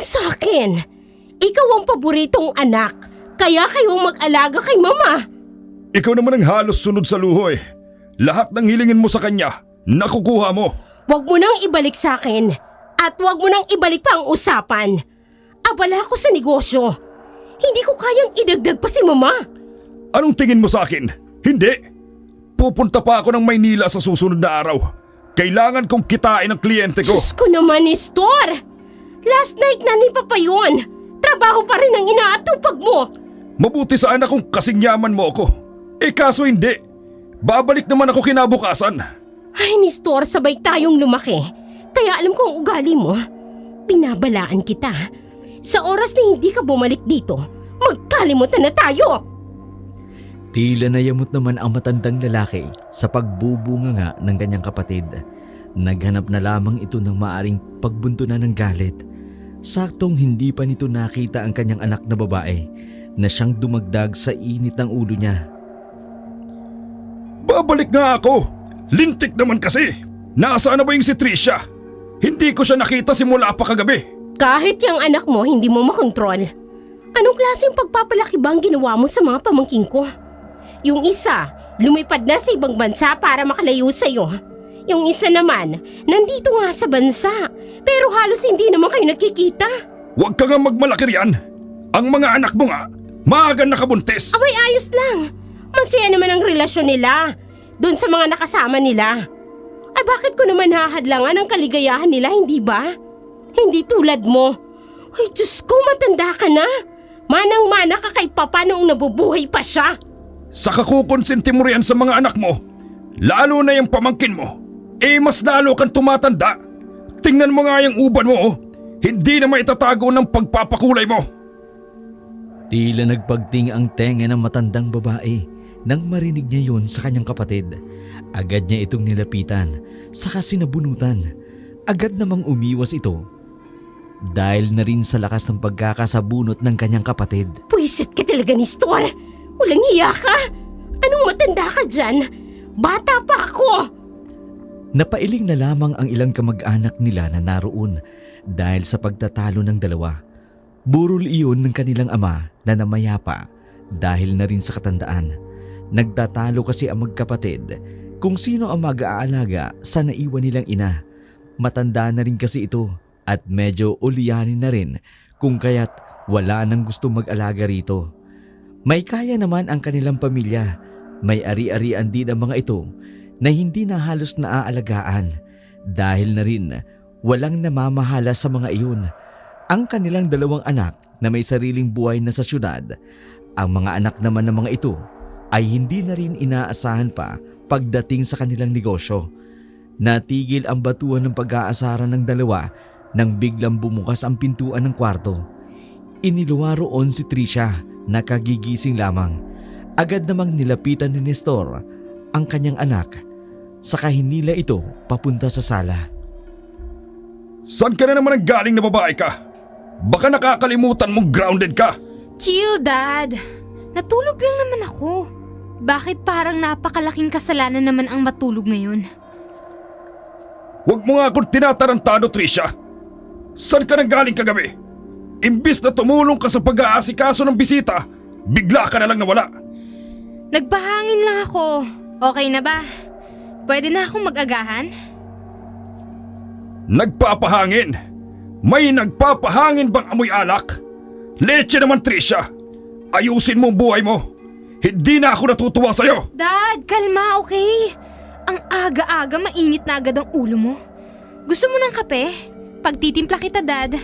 Yung sa'kin, ikaw ang paboritong anak, kaya kayong mag-alaga kay mama. Ikaw naman ang halos sunod sa luho eh. Lahat ng hilingin mo sa kanya, nakukuha mo. Huwag mo nang ibalik sa akin at huwag mo nang ibalik pa ang usapan. Abala ako sa negosyo. Hindi ko kayang idagdag pa si mama. Anong tingin mo sa akin? Hindi. Pupunta pa ako ng Maynila sa susunod na araw. Kailangan kong kitain ang kliyente ko. Diyos ko naman, Nestor. Last night na ni Papa yun. Trabaho pa rin ang inaatupag mo. Mabuti sana kung kasing yaman mo ako. Kaso hindi. Babalik naman ako kinabukasan. Ay, Nestor, sabay tayong lumaki. Kaya alam ko ang ugali mo. Binabalaan kita. Sa oras na hindi ka bumalik dito, magkalimutan na tayo. Tila nayamot naman ang matandang lalaki sa pagbubunga nga ng kanyang kapatid. Naghanap na lamang ito ng maaring pagbuntunan ng galit. Saktong hindi pa nito nakita ang kanyang anak na babae na siyang dumagdag sa init ng ulo niya. Babalik nga ako. Lintik naman kasi. Nasaan na ba yung si Tricia? Hindi ko siya nakita simula pa kagabi. Kahit yung anak mo hindi mo makontrol. Anong klaseng pagpapalaki ba ang ginawa mo sa mga pamangking ko? Yung isa, lumipad na sa ibang bansa para makalayo sa'yo. Yung isa naman, nandito nga sa bansa. Pero halos hindi naman kayo nakikita. Huwag ka nga magmalaki riyan. Ang mga anak mo nga, maagang nakabuntis. Abay, ayos lang. Masaya naman ang relasyon nila doon sa mga nakasama nila. Ay, bakit ko naman hahadlangan ang kaligayahan nila, hindi ba? Hindi tulad mo. Ay, Diyos ko, matanda ka na. Manang-mana ka kay Papa noong nabubuhay pa siya. Saka kukonsente mo riyan sa mga anak mo. Lalo na yung pamangkin mo. Mas lalo kang tumatanda. Tingnan mo nga yung uban mo oh. Hindi na maitatago ng pagpapakulay mo. Tila nagpagting ang tenga ng matandang babae nang marinig niya yun sa kanyang kapatid. Agad niya itong nilapitan, saka sinabunutan. Agad namang umiwas ito dahil na rin sa lakas ng pagkakasabunot ng kanyang kapatid. Puwisit ka talaga, Nestor. Walang hiya ka. Anong matanda ka dyan? Bata pa ako. Napailing na lamang ang ilang kamag-anak nila na naroon dahil sa pagtatalo ng dalawa. Burol iyon ng kanilang ama na namayapa dahil na rin sa katandaan. Nagtatalo kasi ang magkapatid kung sino ang mag-aalaga sa naiwan nilang ina. Matanda na rin kasi ito at medyo uliyanin na rin kung kaya't wala nang gusto mag-alaga rito. May kaya naman ang kanilang pamilya. May ari-arian din ang mga ito na hindi na halos naaalagaan dahil na rin walang namamahala sa mga iyon. Ang kanilang dalawang anak na may sariling buhay na sa syudad. Ang mga anak naman ng mga ito ay hindi na rin inaasahan pa pagdating sa kanilang negosyo. Natigil ang batuan ng pag-aasaran ng dalawa nang biglang bumukas ang pintuan ng kwarto. Iniluwa roon si Tricia na kagigising lamang. Agad namang nilapitan ni Nestor ang kanyang anak. Saka hinila ito papunta sa sala. Saan ka na naman ang galing na babae ka? Baka nakakalimutan mong grounded ka. Chill, Dad. Natulog lang naman ako. Bakit parang napakalaking kasalanan naman ang matulog ngayon? Huwag mo nga akong tinatarantado, Tricia. Saan ka nang galing kagabi? Imbis na tumulong ka sa pag-aasikaso ng bisita, bigla ka na lang nawala. Nagpahangin lang ako. Okay na ba? Pwede na akong mag-agahan? Nagpapahangin? May nagpapahangin bang amoy alak? Leche naman, Tricia. Ayusin mo ang buhay mo. Hindi na ako natutuwa sa'yo. Dad, kalma, okay? Ang aga-aga, mainit na agad ang ulo mo. Gusto mo ng kape? Pagtitimpla kita, Dad.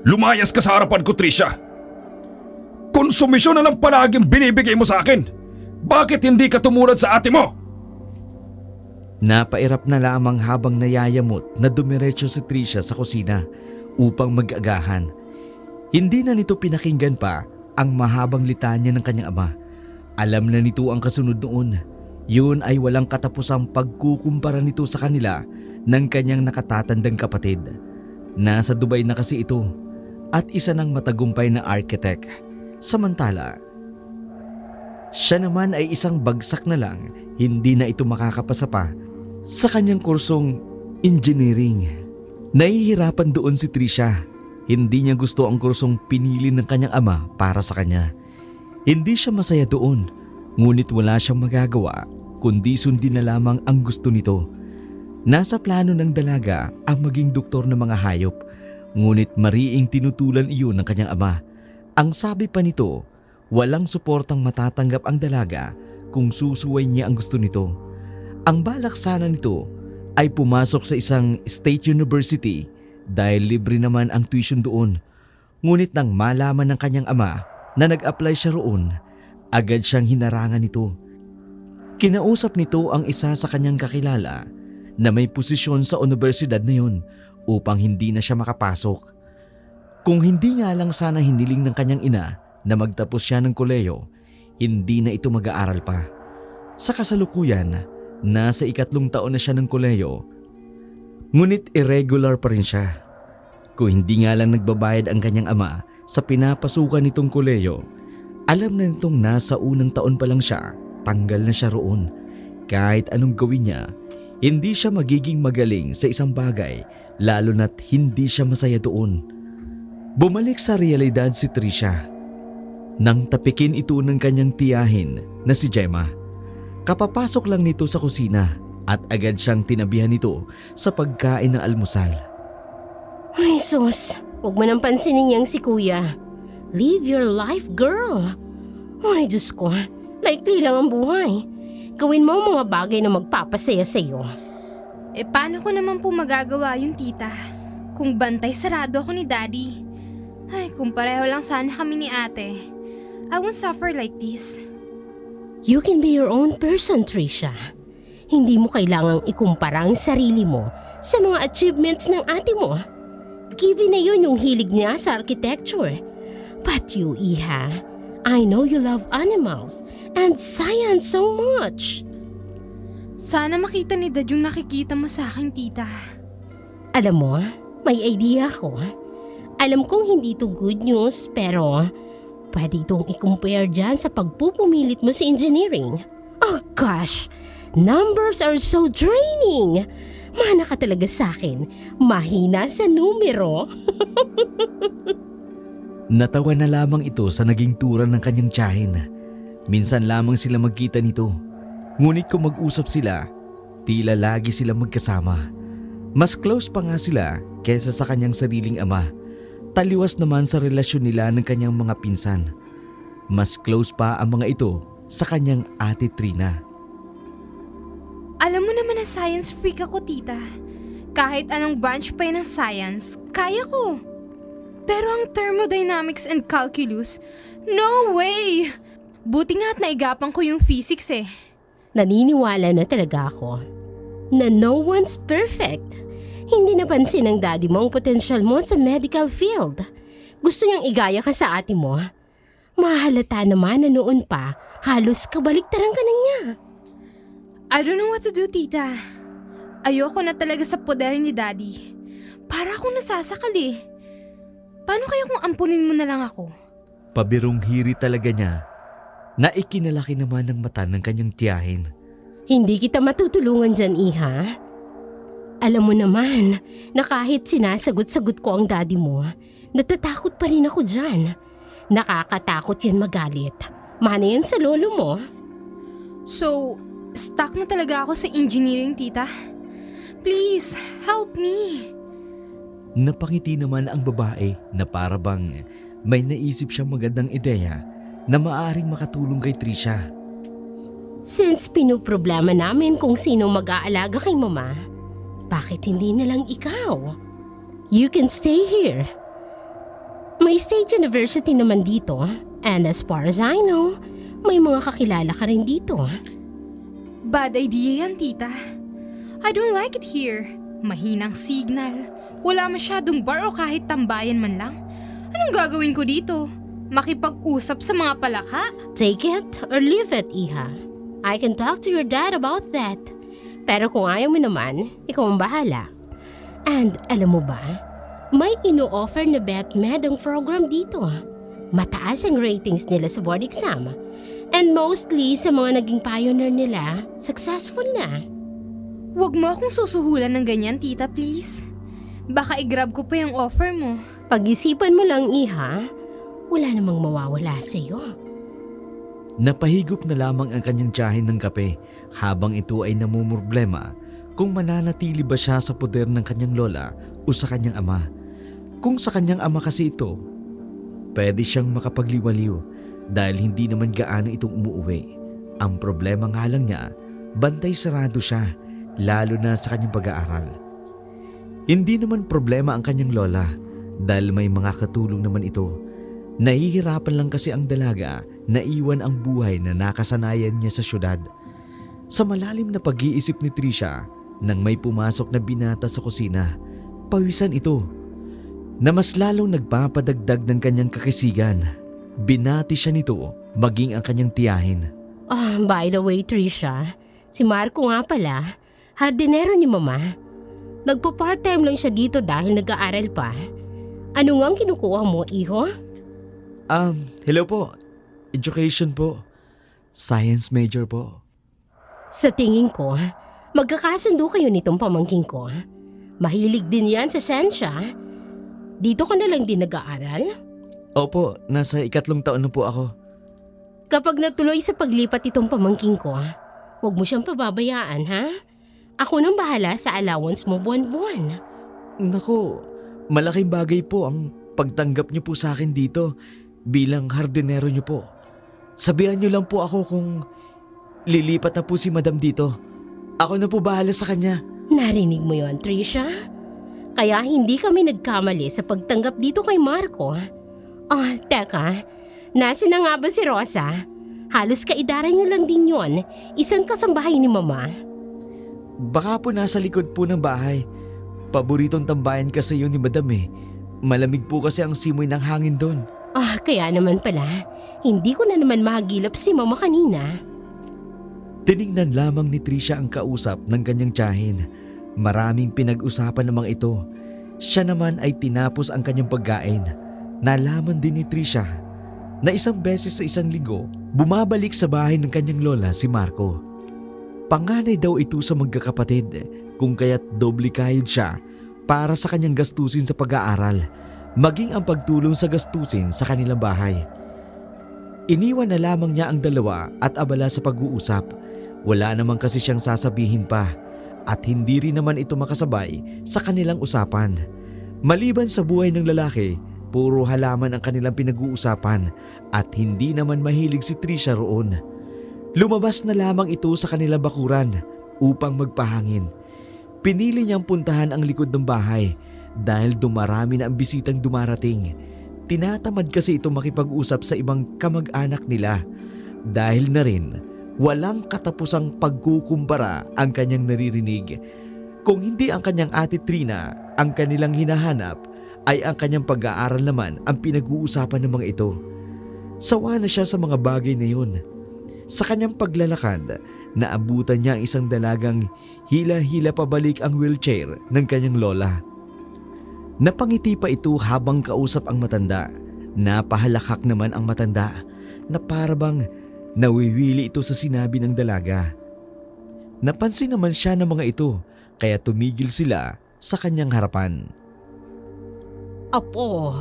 Lumayas ka sa harapan ko, Tricia. Konsumisyon na lang palaging binibigay mo sa akin. Bakit hindi ka tumulad sa ate mo? Napairap na lamang habang nayayamot na dumiretso si Tricia sa kusina upang mag-agahan. Hindi na nito pinakinggan pa ang mahabang litanya ng kanyang ama. Alam na nito ang kasunod noon. Yun ay walang katapusang pagkukumpara nito sa kanila ng kanyang nakatatandang kapatid. Nasa Dubai na kasi ito at isa ng matagumpay na architect. Samantala, siya naman ay isang bagsak na lang, hindi na ito makakapasa pa sa kanyang kursong engineering. Nahihirapan doon si Tricia Hindi niya gusto ang kursong pinili ng kanyang ama para sa kanya. Hindi siya masaya doon, ngunit wala siyang magagawa kundi sundin na lamang ang gusto nito. Nasa plano ng dalaga ang maging doktor ng mga hayop, ngunit mariing tinutulan iyon ng kanyang ama. Ang sabi pa nito, walang suportang matatanggap ang dalaga kung susuway niya ang gusto nito. Ang balak sana nito ay pumasok sa isang state university dahil libre naman ang tuition doon. Ngunit nang malaman ng kanyang ama na nag-apply siya roon, agad siyang hinarangan nito. Kinausap nito ang isa sa kanyang kakilala na may posisyon sa universidad na yun upang hindi na siya makapasok. Kung hindi nga lang sana hiniling ng kanyang ina na magtapos siya ng koleyo, hindi na ito mag-aaral pa. Sa kasalukuyan, nasa 3 taon na siya ng koleyo, ngunit irregular pa rin siya. Kung hindi nga lang nagbabayad ang kanyang ama sa pinapasukan nitong koleyo, alam na nitong nasa unang taon pa lang siya, tanggal na siya roon. Kahit anong gawin niya, hindi siya magiging magaling sa isang bagay, lalo na't hindi siya masaya doon. Bumalik sa realidad si Trisha nang tapikin ito ng kanyang tiyahin na si Gemma. Kapapasok lang nito sa kusina at agad siyang tinabihan nito sa pagkain ng almusal. Ay sus, huwag mo nang pansinin niyang si kuya. Live your life, girl. Ay Diyos ko, maikli lang ang buhay. Gawin mo ang mga bagay na magpapasaya sa iyo. Paano ko naman po magagawa yun, tita? Kung bantay sarado ako ni daddy. Ay, kung pareho lang sana kami ni ate. I won't suffer like this. You can be your own person, Trisha. Hindi mo kailangang ikumpara ang sarili mo sa mga achievements ng ate mo. Given na yun yung hilig niya sa architecture. But you, Iha, I know you love animals and science so much. Sana makita ni Dad yung nakikita mo sa akin, tita. Alam mo, may idea ako. Alam kong hindi to good news, pero pwede itong i-compare dyan sa pagpupumilit mo sa engineering. Oh gosh, numbers are so draining. Mana ka talaga sa akin, mahina sa numero. Natawa na lamang ito sa naging turan ng kanyang tiyahin. Minsan lamang sila magkita nito. Ngunit kung mag-usap sila, tila lagi sila magkasama. Mas close pa nga sila kaysa sa kanyang sariling ama. Taliwas naman sa relasyon nila ng kanyang mga pinsan. Mas close pa ang mga ito sa kanyang ate Trina. Alam mo naman na science freak ako, tita. Kahit anong branch pa yun ng science, kaya ko. Pero ang thermodynamics and calculus, no way! Buti nga't naigapang ko yung physics eh. Naniniwala na talaga ako na no one's perfect. Hindi napansin ng daddy mo ang potential mo sa medical field. Gusto niyang igaya ka sa ate mo. Mahalata naman na noon pa, halos kabaliktaran ka na niya. I don't know what to do, tita. Ayoko na talaga sa poder ni daddy. Para akong nasasakali. Paano kaya kung ampunin mo na lang ako? Pabirong hiri talaga niya na ikinalaki naman ng mata ng kanyang tiyahin. Hindi kita matutulungan dyan, Iha. Alam mo naman na kahit sinasagot-sagot ko ang daddy mo, natatakot pa rin ako dyan. Nakakatakot yan magalit. Mana yan sa lolo mo. So, stuck na talaga ako sa engineering, tita. Please, help me. Napangiti naman ang babae na para bang may naisip siyang magandang ideya na maaaring makatulong kay Trisha. Since pinoproblema namin kung sino mag-aalaga kay mama, bakit hindi na lang ikaw? You can stay here. May state university naman dito, and as far as I know, may mga kakilala ka rin dito. Bad idea yan, tita. I don't like it here. Mahinang signal. Wala masyadong bar o kahit tambayan man lang. Anong gagawin ko dito? Makipag-usap sa mga palaka? Take it or leave it, Iha. I can talk to your dad about that. Pero kung ayaw mo naman, ikaw ang bahala. And alam mo ba, may ino-offer na BetMed ang program dito. Mataas ang ratings nila sa board exam. And mostly sa mga naging pioneer nila, successful na. Huwag mo akong susuhulan ng ganyan, tita, please. Baka i-grab ko pa yung offer mo. Pag-isipan mo lang, Iha, wala namang mawawala sa'yo. Napahigop na lamang ang kanyang tiyahin ng kape habang ito ay namumroblema kung mananatili ba siya sa poder ng kanyang lola o sa kanyang ama. Kung sa kanyang ama kasi ito, pwede siyang makapagliwaliw dahil hindi naman gaano itong umuuwi. Ang problema nga lang niya, bantay sarado siya, lalo na sa kanyang pag-aaral. Hindi naman problema ang kanyang lola dahil may mga katulong naman ito. Nahihirapan lang kasi ang dalaga na iwan ang buhay na nakasanayan niya sa syudad. Sa malalim na pag-iisip ni Trisha, nang may pumasok na binata sa kusina, pawisan ito na mas lalong nagpapadagdag ng kanyang kakisigan. Binati siya nito maging ang kanyang tiyahin. By the way, Trisha, si Marco nga pala, hardinero ni Mama. Nagpo-part-time lang siya dito dahil nag-aaral pa. Ano nga ang kinukuha mo, Iho? Hello po. Education po. Science major po. Sa tingin ko, magkakasundo kayo nitong pamangking ko. Mahilig din yan sa sensya. Dito ka na lang din nag-aaral? Opo, nasa 2 taon na po ako. Kapag natuloy sa paglipat itong pamangking ko, huwag mo siyang pababayaan, ha? Ako nang bahala sa allowance mo buwan-buwan. Naku, malaking bagay po ang pagtanggap niyo po sa akin dito bilang hardinero niyo po. Sabihan niyo lang po ako kung lilipat na po si Madam dito. Ako na po bahala sa kanya. Narinig mo yon, Trisha? Kaya hindi kami nagkamali sa pagtanggap dito kay Marco. Teka, nasa na nga ba si Rosa? Halos kaidaran niyo lang din yon. Isang kasambahay ni Mama. Baka po nasa likod po ng bahay. Paboritong tambayan kasi yun ni Madam eh. Malamig po kasi ang simoy ng hangin doon. Kaya naman pala, hindi ko na naman mahagilap si Mama kanina. Tiningnan lamang ni Trisha ang kausap ng kanyang tiyahin. Maraming pinag-usapan namang ito. Siya naman ay tinapos ang kanyang pagkain. Nalaman din ni Trisha na isang beses sa isang linggo, bumabalik sa bahay ng kanyang lola si Marco. Panganay daw ito sa magkakapatid, kung kaya't doble kayod siya para sa kanyang gastusin sa pag-aaral, maging ang pagtulong sa gastusin sa kanilang bahay. Iniwan na lamang niya ang dalawa at abala sa pag-uusap. Wala naman kasi siyang sasabihin pa at hindi rin naman ito makasabay sa kanilang usapan. Maliban sa buhay ng lalaki, puro halaman ang kanilang pinag-uusapan at hindi naman mahilig si Trisha roon. Lumabas na lamang ito sa kanilang bakuran upang magpahangin. Pinili niyang puntahan ang likod ng bahay dahil dumarami na ang bisitang dumarating. Tinatamad kasi ito makipag-usap sa ibang kamag-anak nila dahil na rin walang katapusang pagkukumpara ang kanyang naririnig. Kung hindi ang kanyang ate Trina ang kanilang hinahanap, ay ang kanyang pag-aaral naman ang pinag-uusapan ng mga ito. Sawa na siya sa mga bagay na yun. Sa kanyang paglalakad, naabutan niya ang isang dalagang hila-hila pabalik ang wheelchair ng kanyang lola. Napangiti pa ito habang kausap ang matanda. Napahalakak naman ang matanda na parabang nawiwili ito sa sinabi ng dalaga. Napansin naman siya ng mga ito kaya tumigil sila sa kanyang harapan. Apo,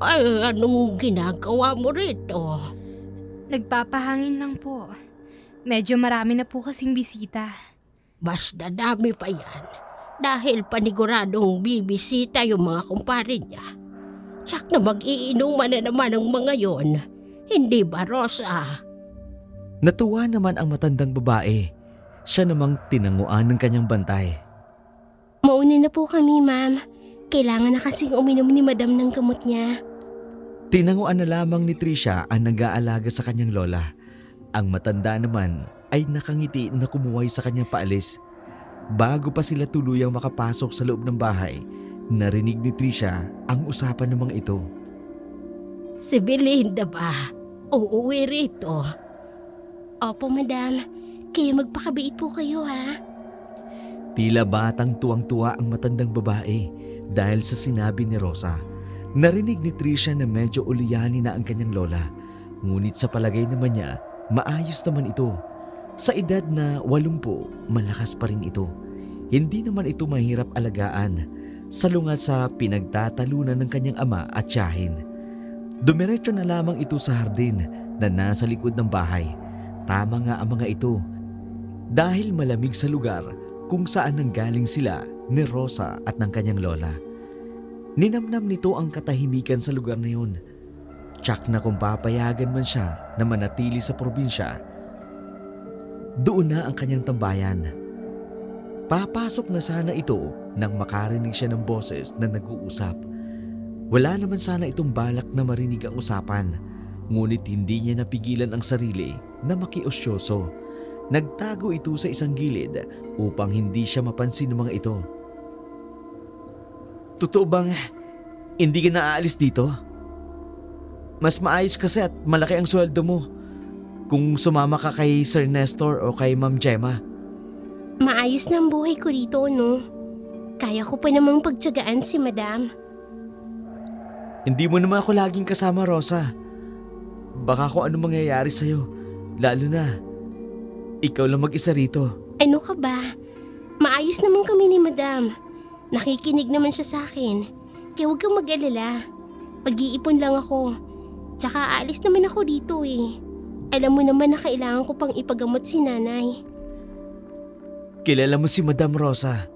anong ginagawa mo rito? Nagpapahangin lang po. Medyo marami na po kasing bisita. Mas dadami pa yan dahil paniguradong bibisita yung mga kumpare niya. Tsak na mag-iinuman na naman ang mga yon. Hindi ba, Rosa? Natuwa naman ang matandang babae. Siya namang tinanguan ng kanyang bantay. Mauna na po kami, ma'am. Kailangan na kasing uminom ni Madam ng gamot niya. Tinanguan na lamang ni Trisha ang nag-aalaga sa kanyang lola. Ang matanda naman ay nakangiti na kumuway sa kanyang paalis. Bago pa sila tuluyang makapasok sa loob ng bahay, narinig ni Trisha ang usapan ng mga ito. Si Belinda ba? Uuwi rito. Opo, Madam. Kaya magpakabiit po kayo, ha? Tila batang tuwang-tuwa ang matandang babae dahil sa sinabi ni Rosa. Narinig ni Trisha na medyo uliyani na ang kanyang lola. Ngunit sa palagay naman niya, maayos naman ito. Sa edad na 80, malakas pa rin ito. Hindi naman ito mahirap alagaan. salungat sa pinagtatalunan ng kanyang ama at tiyahin. Dumiretso na lamang ito sa hardin na nasa likod ng bahay. Tama nga ang mga ito dahil malamig sa lugar kung saan nanggaling sila ni Rosa at ng kanyang lola. Ninamnam nito ang katahimikan sa lugar na yun. Tsak na kung papayagan man siya na manatili sa probinsya, doon na ang kanyang tambayan. Papasok na sana ito nang makarinig siya ng boses na nag-uusap. Wala naman sana itong balak na marinig ang usapan, ngunit hindi niya napigilan ang sarili na makiosyoso. Nagtago ito sa isang gilid upang hindi siya mapansin ng mga ito. Totoo bang hindi ka naaalis dito? Mas maayos kasi at malaki ang sweldo mo kung sumama ka kay Sir Nestor o kay Ma'am Gemma. Maayos na ang buhay ko rito, no? Kaya ko pa namang pagtiyagaan si Madam. Hindi mo naman ako laging kasama, Rosa. Baka kung ano mangyayari sa'yo, lalo na ikaw lang mag-isa rito. Ano ka ba? Maayos naman kami ni Madam. Nakikinig naman siya sa akin. Kaya huwag kang mag-alala. Mag-iipon lang ako. Tsaka aalis naman ako dito eh. Alam mo naman na kailangan ko pang ipagamot si nanay. Kilala mo si Madam Rosa.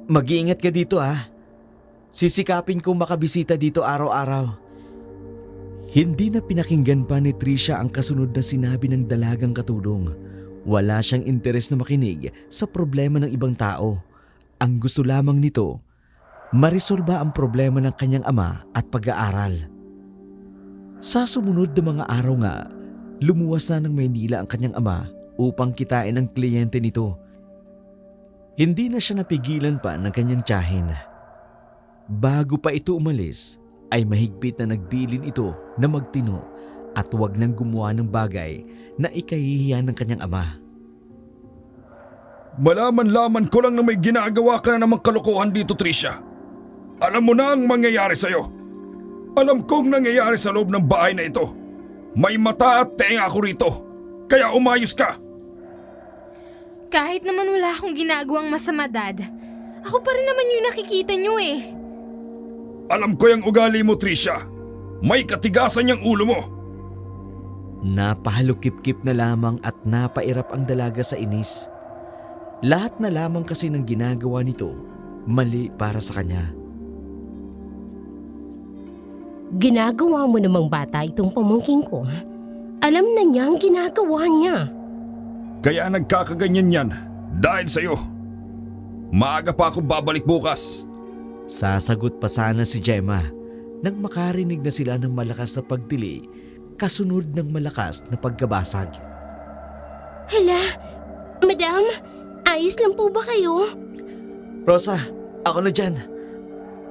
Mag-iingat ka dito Sisikapin kong makabisita dito araw-araw. Hindi na pinakinggan pa ni Trisha ang kasunod na sinabi ng dalagang katulong. Wala siyang interes na makinig sa problema ng ibang tao. Ang gusto lamang nito, marisolba ang problema ng kanyang ama at pag-aaral. Sa sumunod na mga araw nga, lumuwas na ng Maynila ang kanyang ama upang kitain ang kliyente nito. Hindi na siya napigilan pa ng kanyang tiyahin. Bago pa ito umalis, ay mahigpit na nagbilin ito na magtino at huwag nang gumawa ng bagay na ikahihiyan ng kanyang ama. Malaman-laman ko lang na may ginagawa ka na namang kalokohan dito, Tricia. Alam mo na ang mangyayari sa'yo. Alam kong nangyayari sa loob ng bahay na ito. May mata at tenga ako rito. Kaya umayos ka. Kahit naman wala akong ginagawang masama, Dad. Ako pa rin naman yung nakikita nyo eh. Alam ko yung ugali mo, Tricia. May katigasan yung ulo mo. Napahalukip-kip na lamang at napairap ang dalaga sa inis. Lahat na lamang kasi ng ginagawa nito, mali para sa kanya. Ginagawa mo namang bata itong pamangkin ko. Alam na niya ang ginagawa niya. Kaya nagkakaganyan yan dahil sa'yo. Maaga pa ako babalik bukas. Sasagot pa sana si Gemma nang makarinig na sila ng malakas na pagtili kasunod ng malakas na pagkabasag. Hala, Madam, ayos lang po ba kayo? Rosa, ako na dyan.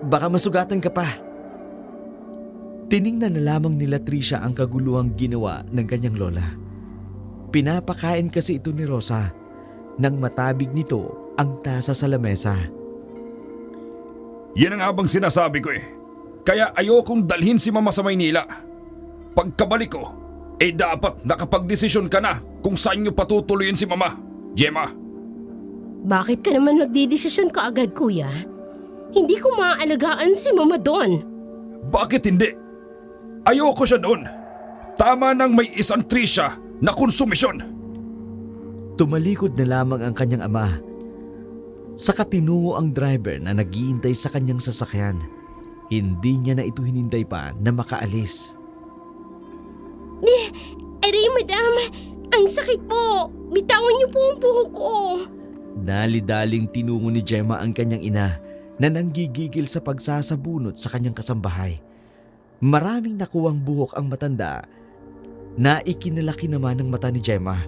Baka masugatan ka pa. Tiningnan na lamang nila Trisha ang kaguluhang ginawa ng kanyang lola. Pinapakain kasi ito ni Rosa nang matabig nito ang tasa sa lamesa. Yan ang habang sinasabi ko eh. Kaya ayokong dalhin si Mama sa Maynila. Pagkabalik ko, dapat nakapagdesisyon ka na kung saan nyo patutuloyin si Mama, Gemma. Bakit ka naman nagdidesisyon ka agad, kuya? Hindi ko maaalagaan si Mama doon. Bakit hindi? Ayoko siya doon. Tama nang may isang Trisha na konsumisyon. Tumalikod na lamang ang kanyang ama. Saka tinungo ang driver na naghihintay sa kanyang sasakyan. Hindi niya na ito hinintay pa na makaalis. Aray, Madam, ang sakit po. Bitawan niyo po ang buhok ko. Dali-daling tinungo ni Gemma ang kanyang ina na nanggigigil sa pagsasabunot sa kanyang kasambahay. Maraming nakuwang buhok ang matanda na ikinalaki naman ng mata ni Gemma.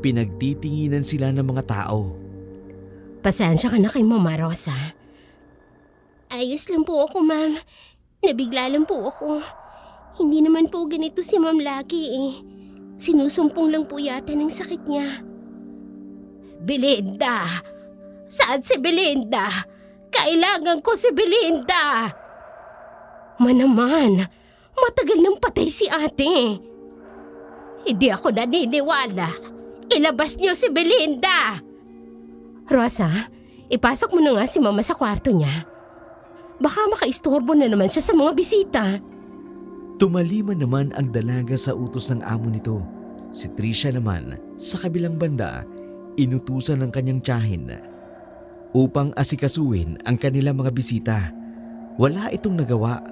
Pinagtitinginan sila ng mga tao. Pasensya ka na kay Mama Rosa. Ayos lang po ako, Ma'am. Nabigla lang po ako. Hindi naman po ganito si Ma'am lagi eh. Sinusumpong lang po yata ng sakit niya. Belinda! Saan si Belinda? Kailangan ko si Belinda! Manaman, matagal nang patay si ate. Hindi ako naniniwala. Ilabas niyo si Belinda! Rosa, ipasok mo na nga si Mama sa kwarto niya. Baka makaistorbo na naman siya sa mga bisita. Tumaliman naman ang dalaga sa utos ng amo nito. Si Trisha naman, sa kabilang banda, inutusan ng kanyang tiyahin upang asikasuhin ang kanilang mga bisita. Wala itong nagawa,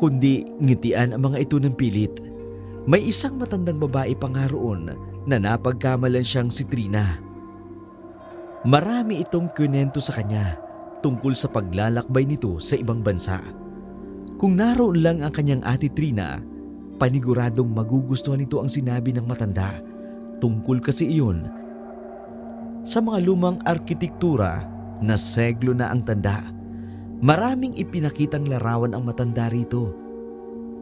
kundi ngitian ang mga ito ng pilit. May isang matandang babae pa nga roon na napagkamalan siyang si Trina. Marami itong kwento sa kanya tungkol sa paglalakbay nito sa ibang bansa. Kung naroon lang ang kanyang ate Trina, paniguradong magugustuhan nito ang sinabi ng matanda. Tungkol kasi iyon sa mga lumang arkitektura na seglo na ang tanda. Maraming ipinakitang larawan ang matanda rito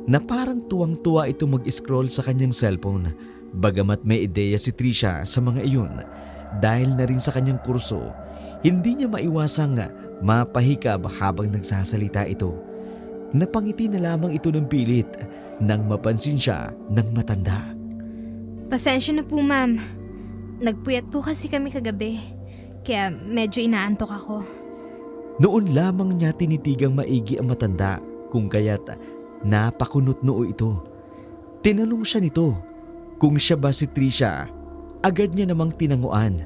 na parang tuwang-tuwa ito mag-scroll sa kanyang cellphone. Bagamat may ideya si Trisha sa mga iyon, dahil na rin sa kanyang kurso, hindi niya maiwasang mapahikab habang nagsasalita ito. Napangiti na lamang ito ng pilit nang mapansin siya ng matanda. Pasensya na po, ma'am. Nagpuyat po kasi kami kagabi, kaya medyo inaantok ako. Noon lamang niya tinitigang maigi ang matanda, kung kaya't napakunot noo ito. Tinanong siya nito kung siya ba si Trisha. Agad niya namang tinanguan.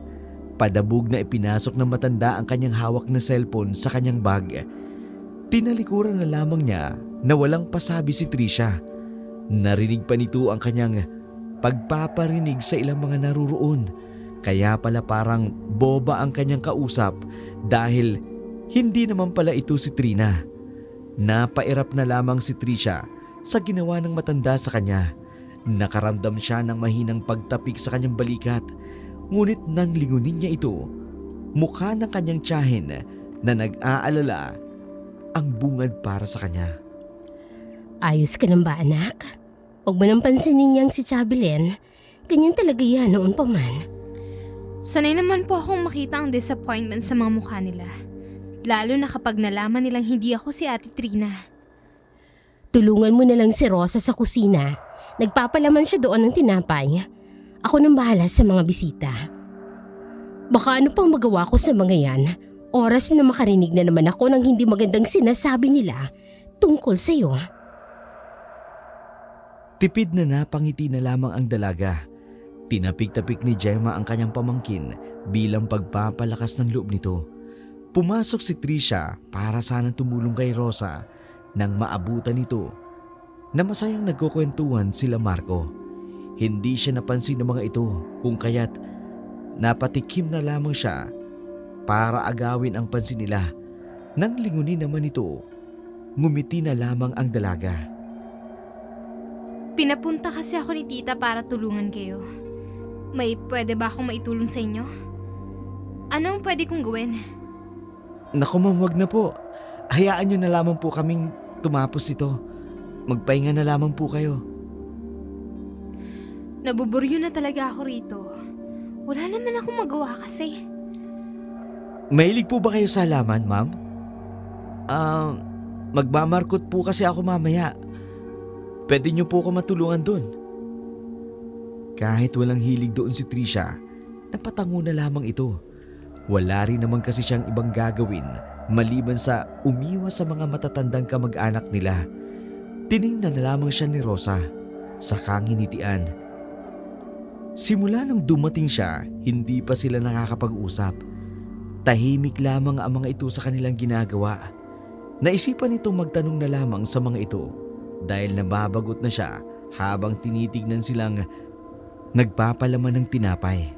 Padabog na ipinasok ng matanda ang kanyang hawak na cellphone sa kanyang bag. Tinalikuran na lamang niya na walang pasabi si Trisha. Narinig pa nito ang kanyang pagpaparinig sa ilang mga naruroon. Kaya pala parang boba ang kanyang kausap dahil hindi naman pala ito si Trina. Napairap na lamang si Trisha sa ginawa ng matanda sa kanya. Nakaramdam siya ng mahinang pagtapik sa kanyang balikat. Ngunit nang lingunin niya ito, mukha ng kanyang tiyahin na nag-aalala ang bungad para sa kanya. Ayos ka lang ba, anak? Huwag mo nang pansinin niyang si Chabelen. Ganyan talaga yan noon pa man. Sanay naman po akong makita ang disappointment sa mga mukha nila. Lalo na kapag nalaman nilang hindi ako si Ate Trina. Tulungan mo na lang si Rosa sa kusina. Nagpapalaman siya doon ng tinapay. Ako nang bahala sa mga bisita. Baka ano pang magawa ko sa mga yan? Oras na makarinig na naman ako ng hindi magandang sinasabi nila tungkol sa iyo. Tipid na napangiti na lamang ang dalaga. Tinapik-tapik ni Gemma ang kanyang pamangkin bilang pagpapalakas ng loob nito. Pumasok si Trisha para sanang tumulong kay Rosa nang maabutan nito na masayang nagkukwentuhan sila Marco. Hindi siya napansin ng mga ito kung kaya't napatikim na lamang siya para agawin ang pansin nila. Nang lingunin naman ito, ngumiti na lamang ang dalaga. Pinapunta kasi ako ni Tita para tulungan kayo. May pwede ba akong maitulong sa inyo? Anong pwede kong gawin? Naku ma'am, wag na po. Hayaan niyo na lamang po kaming tumapos ito. Magpahinga na lamang po kayo. Nabuburyo na talaga ako rito. Wala naman akong magawa kasi. Mahilig po ba kayo sa halaman, ma'am? Magmamarkot po kasi ako mamaya. Pwede niyo po ako matulungan doon. Kahit walang hilig doon si Trisha, napatango na lamang ito. Wala rin naman kasi siyang ibang gagawin maliban sa umiwas sa mga matatandang kamag-anak nila. Tiningnan na lamang siya ni Rosa, sakang hinitian. Simula nang dumating siya, hindi pa sila nakakapag-usap. Tahimik lamang ang mga ito sa kanilang ginagawa. Naisipan nitong magtanong na lamang sa mga ito dahil nababagot na siya habang tinitignan silang nagpapalaman ng tinapay.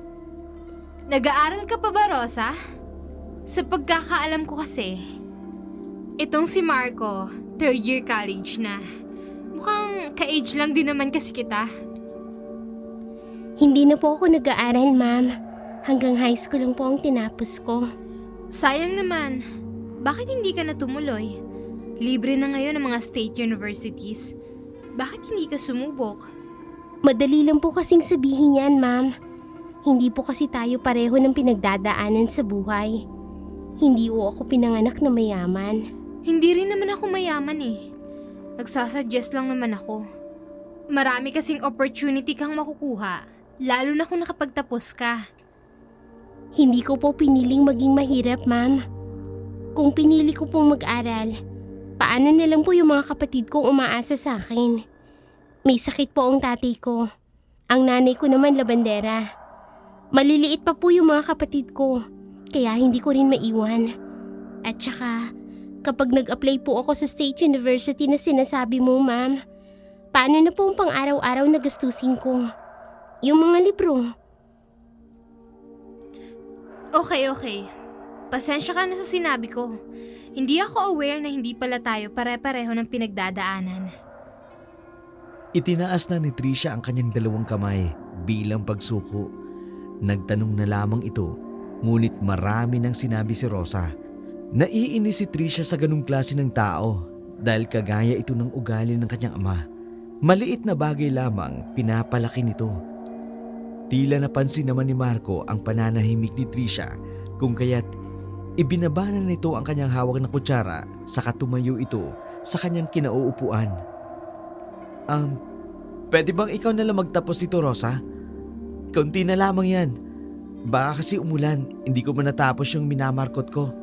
Nag-aaral ka pa ba, Rosa? Sa pagkakaalam ko kasi, itong si Marco, 3rd year college na. Mukhang ka-age lang din naman kasi kita. Hindi na po ako nag-aaral, ma'am. Hanggang high school lang po ang tinapos ko. Sayang naman. Bakit hindi ka na tumuloy? Libre na ngayon ang mga state universities. Bakit hindi ka sumubok? Madali lang po kasing sabihin yan, ma'am. Hindi po kasi tayo pareho ng pinagdadaanan sa buhay. Hindi po ako pinanganak na mayaman. Hindi rin naman ako mayaman eh. Nagsasuggest lang naman ako. Marami kasing opportunity kang makukuha, lalo na kung nakapagtapos ka. Hindi ko po piniling maging mahirap, ma'am. Kung pinili ko pong mag-aral, paano na lang po yung mga kapatid kong umaasa sa akin? May sakit po ang tatay ko. Ang nanay ko naman labandera. Maliliit pa po yung mga kapatid ko, kaya hindi ko rin maiwan. At saka, kapag nag-apply po ako sa State University na sinasabi mo, ma'am, paano na po ang pang-araw-araw na gastusin ko? Yung mga libro. Okay. Pasensya ka na sa sinabi ko. Hindi ako aware na hindi pala tayo pare-pareho ng pinagdadaanan. Itinaas na ni Tricia ang kanyang dalawang kamay bilang pagsuko. Nagtanong na lamang ito, ngunit marami nang sinabi si Rosa. Naiinis si Tricia sa ganung klase ng tao dahil kagaya ito ng ugali ng kanyang ama. Maliit na bagay lamang pinapalaki nito. Tila napansin naman ni Marco ang pananahimik ni Tricia kung kaya't ibinabana nito ang kanyang hawak na kutsara saka tumayo ito sa kanyang kinauupuan. Pwede bang ikaw na lang magtapos nito, Rosa? Kaunti na lamang yan. Baka kasi umulan, hindi ko man natapos yung minamarkot ko.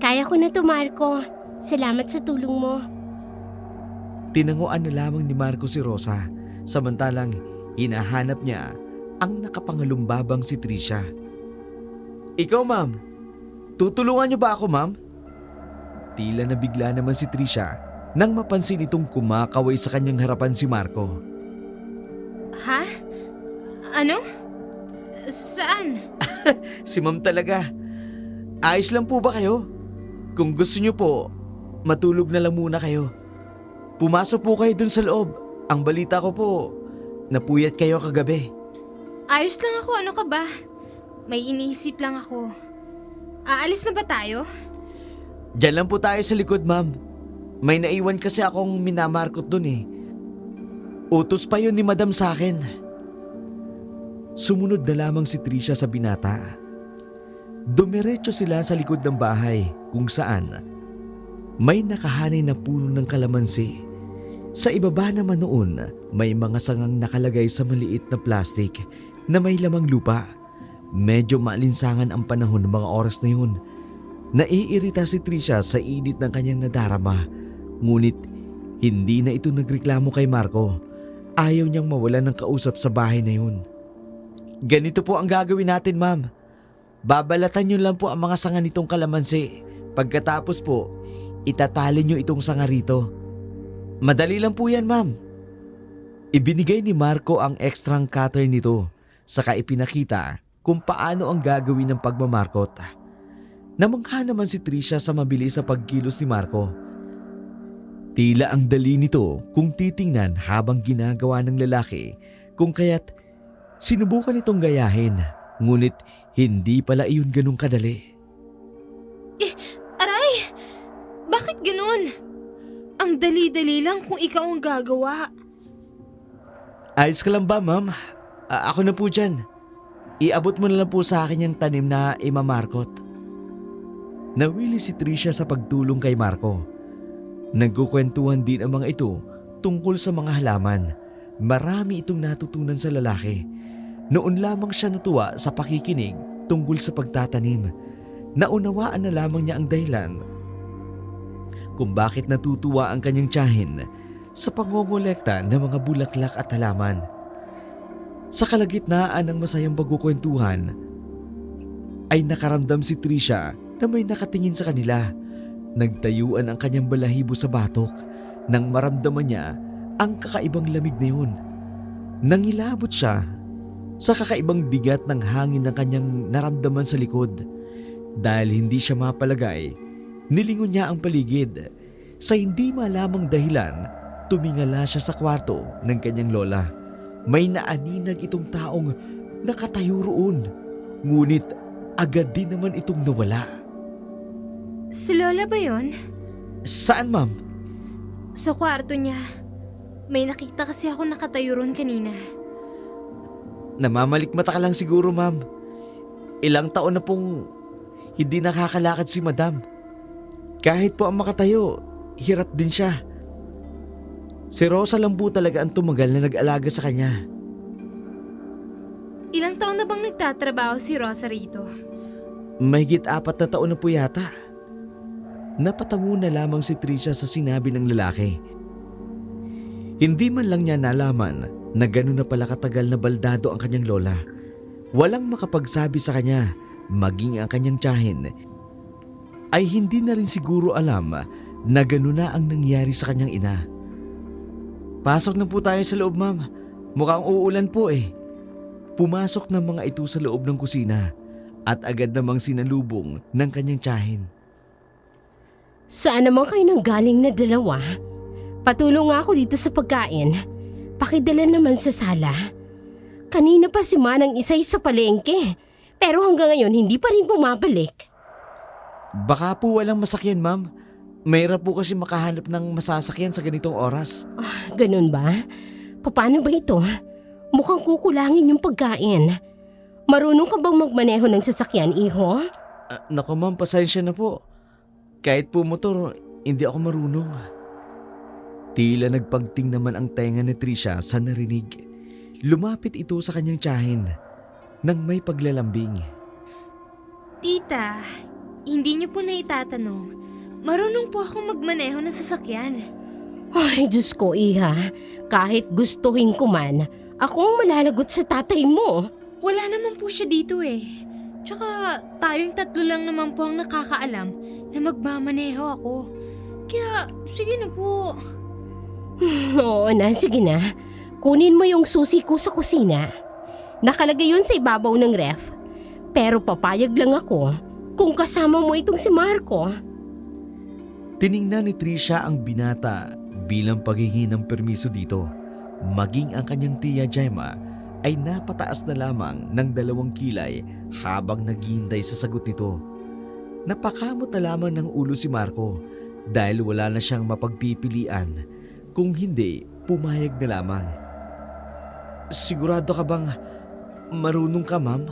Kaya ko na to, Marco. Salamat sa tulong mo. Tinanguan na lamang ni Marco si Rosa, samantalang hinahanap niya ang nakapangalumbabang si Tricia. Ikaw, ma'am. Tutulungan niyo ba ako, ma'am? Tila nabigla naman si Tricia nang mapansin itong kumakaway sa kanyang harapan si Marco. Ha? Ano? Saan? Si ma'am talaga. Ayos lang po ba kayo? Kung gusto niyo po, matulog na lang muna kayo. Pumasok po kayo dun sa loob. Ang balita ko po, napuyat kayo kagabi. Ayos lang ako, ano ka ba? May iniisip lang ako. Aalis na ba tayo? Diyan lang po tayo sa likod, ma'am. May naiwan kasi akong minamarkot dun eh. Utos pa yun ni madam sa akin. Sumunod na lamang si Tricia sa binata. Dumiretso sila sa likod ng bahay kung saan may nakahanay na puno ng kalamansi. Sa ibaba naman noon, may mga sangang nakalagay sa maliit na plastik na may lamang lupa. Medyo maalinsangan ang panahon ng mga oras na yun. Naiirita si Tricia sa init ng kanyang nadarama. Ngunit hindi na ito nagreklamo kay Marco. Ayaw niyang mawalan ng kausap sa bahay na yun. Ganito po ang gagawin natin, ma'am. Babalatan niyo lang po ang mga sanga nitong kalamansi. Pagkatapos po, itatali niyo itong sanga rito. Madali lang po yan, ma'am. Ibinigay ni Marco ang extrang cutter nito, saka ipinakita kung paano ang gagawin ng pagmamarkot. Namangha naman si Tricia sa mabilis na pagkilos ni Marco. Tila ang dali nito kung titingnan habang ginagawa ng lalaki, kung kaya't sinubukan itong gayahin, ngunit hindi pala iyon ganun kadali. Aray! Bakit ganun? Ang dali-dali lang kung ikaw ang gagawa. Ayos ka lang ba, ma'am? Ako na po dyan. Iabot mo na lang po sa akin yung tanim na imamarkot. Nawili si Tricia sa pagtulong kay Marco. Nagkukwentuhan din ang mga ito tungkol sa mga halaman. Marami itong natutunan sa lalaki. Noon lamang siya natuwa sa pakikinig tungkol sa pagtatanim. Naunawaan na lamang niya ang dahilan kung bakit natutuwa ang kanyang tiyahin sa pangongolekta ng mga bulaklak at halaman. Sa kalagitnaan ng masayang pagkukwentuhan, ay nakaramdam si Tricia na may nakatingin sa kanila. Nagtayuan ang kanyang balahibo sa batok nang maramdaman niya ang kakaibang lamig na yun. Nangilabot siya sa kakaibang bigat ng hangin ng kanyang naramdaman sa likod. Dahil hindi siya mapalagay, nilingon niya ang paligid. Sa hindi malamang dahilan, tumingala siya sa kwarto ng kanyang lola. May naaninag itong taong nakatayo roon, ngunit agad din naman itong nawala. Si Lola ba yun? Saan, ma'am? Sa kwarto niya. May nakita kasi ako nakatayo ron kanina. Namamalikmata ka lang siguro, ma'am. Ilang taon na pong hindi nakakalakad si madam. Kahit po ang makatayo, hirap din siya. Si Rosa lang po talaga ang tumagal na nag-alaga sa kanya. Ilang taon na bang nagtatrabaho si Rosa rito? Mahigit 4 na taon na po yata. Napatango na lamang si Tricia sa sinabi ng lalaki. Hindi man lang niya nalaman na gano'n na pala katagal na baldado ang kanyang lola. Walang makapagsabi sa kanya, maging ang kanyang tiyahin, ay hindi na rin siguro alam na gano'n na ang nangyari sa kanyang ina. Pasok na po tayo sa loob, ma'am. Mukhang uulan po eh. Pumasok ng mga ito sa loob ng kusina at agad namang sinalubong ng kanyang tiyahin. Saan naman kayo nanggaling na dalawa? Patulong nga ako dito sa pagkain. Pakidala naman sa sala. Kanina pa si Manang Isay sa palengke. Pero hanggang ngayon hindi pa rin bumabalik. Baka po walang masakyan, ma'am. Mahirap po kasi makahanap ng masasakyan sa ganitong oras. Ganun ba? Paano ba ito? Mukhang kukulangin yung pagkain. Marunong ka bang magmaneho ng sasakyan, iho? Naku ma'am, pasensya na po. Kahit po motor, hindi ako marunong. Tila nagpagting naman ang tenga ni Tricia sa narinig. Lumapit ito sa kanyang tiyahin nang may paglalambing. Tita, hindi niyo po na itatanong. Marunong po akong magmaneho ng sasakyan. Ay, Diyos ko, iha. Kahit gustuhin ko man, ako ang malalagot sa tatay mo. Wala naman po siya dito eh. Tsaka tayong tatlo lang naman po ang nakakaalam na magmamaneho ako. Kaya sige na po. Oo na, sige na. Kunin mo yung susi ko sa kusina. Nakalagay yun sa ibabaw ng ref. Pero papayag lang ako kung kasama mo itong si Marco. Tiningnan ni Tricia ang binata bilang paghingi ng permiso dito. Maging ang kanyang tiya Jemma ay napataas na lamang ng 2 kilay habang naghihintay sa sagot nito. Napakamot na lamang ng ulo si Marco dahil wala na siyang mapagpipilian. Kung hindi, pumayag na lamang. Sigurado ka bang marunong ka, ma'am?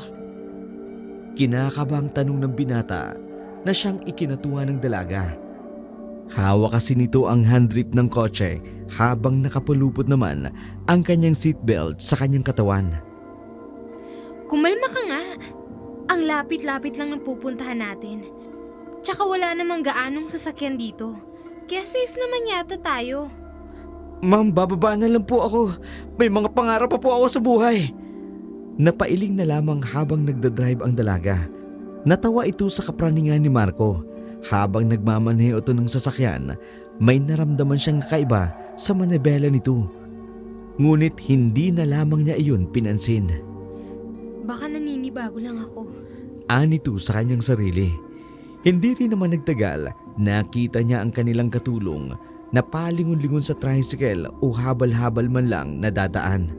Kinakabang tanong ng binata na siyang ikinatuwa ng dalaga. Hawak kasi nito ang handrip ng kotse habang nakapulupot naman ang kanyang seatbelt sa kanyang katawan. Kumalma ka nga. Ang lapit-lapit lang ng pupuntahan natin. Tsaka wala namang gaanong sasakyan dito. Kaya safe naman yata tayo. Ma'am, bababa na lang po ako. May mga pangarap pa po ako sa buhay. Napailing na lamang habang nagdadrive ang dalaga. Natawa ito sa kapraningan ni Marco. Habang nagmamaneho ito ng sasakyan, may naramdaman siyang kakaiba sa manibela nito. Ngunit hindi na lamang niya iyon pinansin. Baka naninibago lang ako. Anito sa kanyang sarili. Hindi rin naman nagtagal, nakita niya ang kanilang katulong na palingon-lingon sa tricycle o habal-habal man lang na dadaan.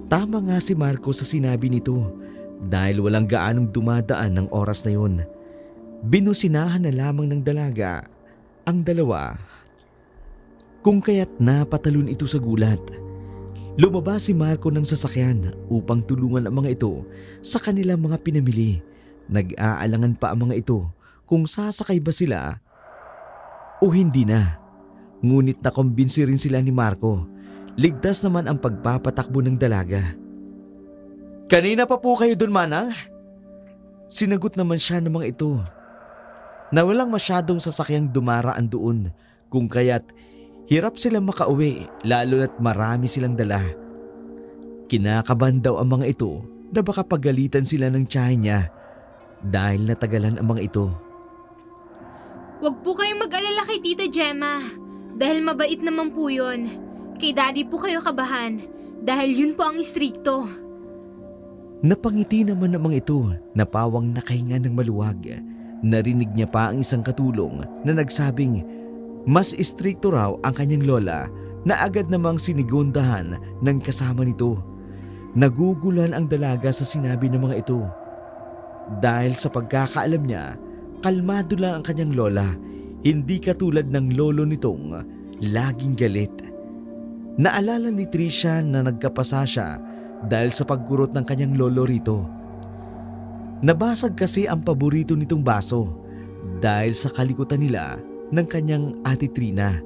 Tama nga si Marco sa sinabi nito dahil walang gaanong dumadaan ng oras na yun. Binusinahan na lamang ng dalaga ang dalawa. Kung kaya't napatalon ito sa gulat. Lumabas si Marco ng sasakyan upang tulungan ang mga ito sa kanilang mga pinamili. Nag-aalangan pa ang mga ito kung sasakay ba sila o hindi na. Ngunit nakumbinsi rin sila ni Marco. Ligtas naman ang pagpapatakbo ng dalaga. Kanina pa po kayo dun, Manang? Sinagot naman siya ng mga ito na walang masyadong sasakyang dumaraan doon, kung kaya't hirap silang makauwi lalo na't marami silang dala. Kinakabahan daw ang mga ito na baka pagalitan sila ng tiyahin niya dahil natagalan ang mga ito. Huwag po kayong mag-alala kay Tita Gemma dahil mabait naman po yun. Kay Daddy po kayo kabahan dahil yun po ang istrikto. Napangiti naman ang mga ito na pawang nakahinga ng maluwag. Narinig niya pa ang isang katulong na nagsabing mas istrikto raw ang kanyang lola na agad namang sinigundahan ng kasama nito. Nagugulan ang dalaga sa sinabi ng mga ito. Dahil sa pagkakaalam niya, kalmado lang ang kanyang lola, hindi katulad ng lolo nitong laging galit. Naalala ni Tricia na nagkapasa siya dahil sa pagkurot ng kanyang lolo rito. Nabasag kasi ang paborito nitong baso dahil sa kalikutan nila ng kanyang ate Trina.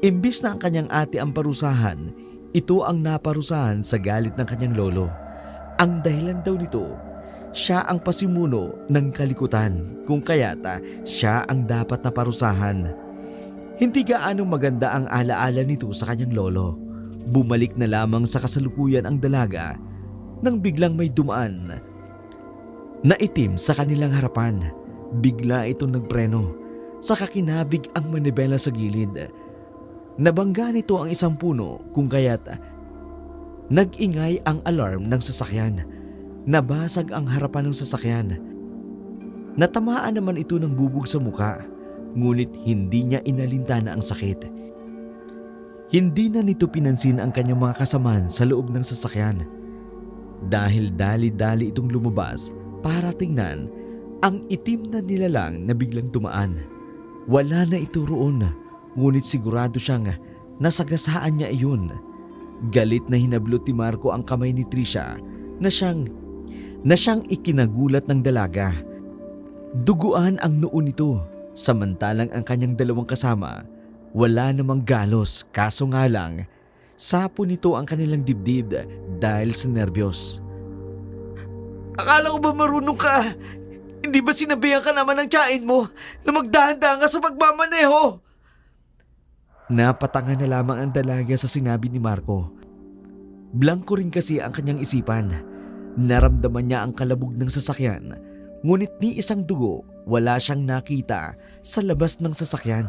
Imbis na ang kanyang ate ang parusahan, ito ang naparusahan sa galit ng kanyang lolo. Ang dahilan daw nito, siya ang pasimuno ng kalikutan, kung kaya't siya ang dapat na parusahan. Hindi gaanong maganda ang alaala nito sa kanyang lolo. Bumalik na lamang sa kasalukuyan ang dalaga nang biglang may dumaan na itim sa kanilang harapan. Bigla itong nagpreno. Sa kakinabig ang manibela sa gilid. Nabangga nito ang isang puno, kung kaya't nag-ingay ang alarm ng sasakyan. Nabasag ang harapan ng sasakyan. Natamaan naman ito ng bubog sa muka, ngunit hindi niya inalintana ang sakit. Hindi na nito pinansin ang kanyang mga kasamaan sa loob ng sasakyan. Dahil dali-dali itong lumabas para tingnan ang itim na nilalang na biglang tumaan. Wala na ito roon, ngunit sigurado siyang nasagasaan niya iyon. Galit na hinablot ni Marco ang kamay ni Trisha na siyang ikinagulat ng dalaga. Duguan ang noo nito, samantalang ang kanyang dalawang kasama wala namang galos, kaso nga lang sapo nito ang kanilang dibdib dahil sa nerbiyos. Akala ko ba marunong ka? Hindi ba sinabihan ka naman ng tiyain mo na magdahan-dahan ka sa pagmamaneho? Napatanga na lamang ang dalaga sa sinabi ni Marco. Blanko rin kasi ang kanyang isipan. Naramdaman niya ang kalabog ng sasakyan, ngunit ni isang dugo wala siyang nakita sa labas ng sasakyan.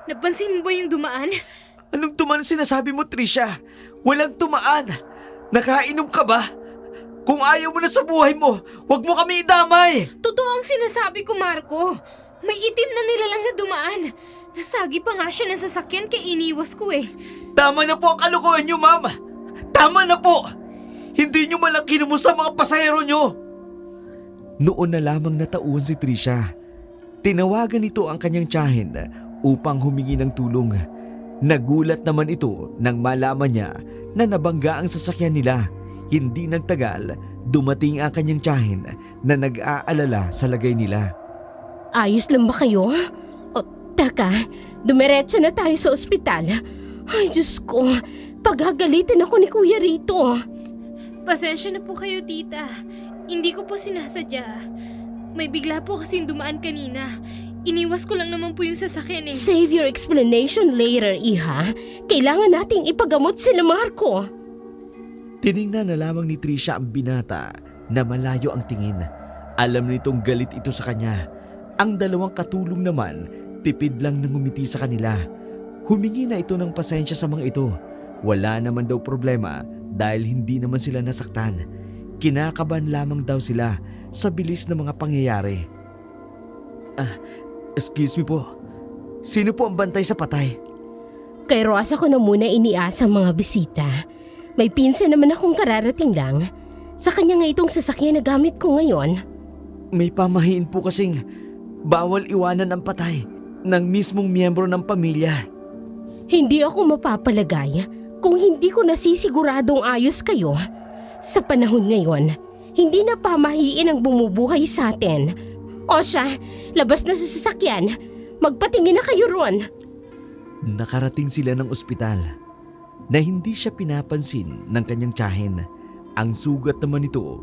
Napansin mo ba yung dumaan? Anong tumaan sinasabi mo, Trisha? Walang tumaan. Nakainom ka ba? Kung ayaw mo na sa buhay mo, huwag mo kami idamay. Totoo ang sinasabi ko, Marco. May itim na nilalang na dumaan. Nasagi pa nga siya ng sasakyan kaya iniwas ko eh. Tama na po ang kalukuhan niyo, ma'am. Tama na po. Hindi niyo malang kinumusta sa mga pasahero niyo. Noon na lamang natauhan si Trisha. Tinawagan nito ang kanyang tiyahin upang humingi ng tulong. Nagulat naman ito nang malaman niya na nabangga ang sasakyan nila. Hindi nagtagal, dumating ang kanyang tiyahin na nag-aalala sa lagay nila. Ayos lang ba kayo? O, taka, dumiretso na tayo sa ospital. Ay, Diyos ko, paghagalitan ako ni Kuya rito. Pasensya na po kayo, tita. Hindi ko po sinasadya. May bigla po kasing dumaan kanina. Iniwas ko lang naman po yung sasakyan eh. Save your explanation later, Iha. Kailangan nating ipagamot sila Marco. Tiningnan na lamang ni Trisha ang binata na malayo ang tingin. Alam nitong galit ito sa kanya. Ang dalawang katulong naman, tipid lang nang ngumiti sa kanila. Humingi na ito ng pasensya sa mga ito. Wala naman daw problema dahil hindi naman sila nasaktan. Kinakabahan lamang daw sila sa bilis ng mga pangyayari. Excuse me po. Sino po ang bantay sa patay? Kay Rosa ko na muna iniasa ang mga bisita. May pinsan naman akong kararating lang. Sa kanya nga itong sasakyan na gamit ko ngayon. May pamahiin po kasing bawal iwanan ang patay ng mismong miyembro ng pamilya. Hindi ako mapapalagay kung hindi ko nasisiguradong ayos kayo. Sa panahon ngayon, hindi na pamahiin ang bumubuhay sa atin. O siya, labas na sa sasakyan. Magpatingin na kayo ron. Nakarating sila ng ospital na hindi siya pinapansin ng kanyang tiyahin. Ang sugat naman nito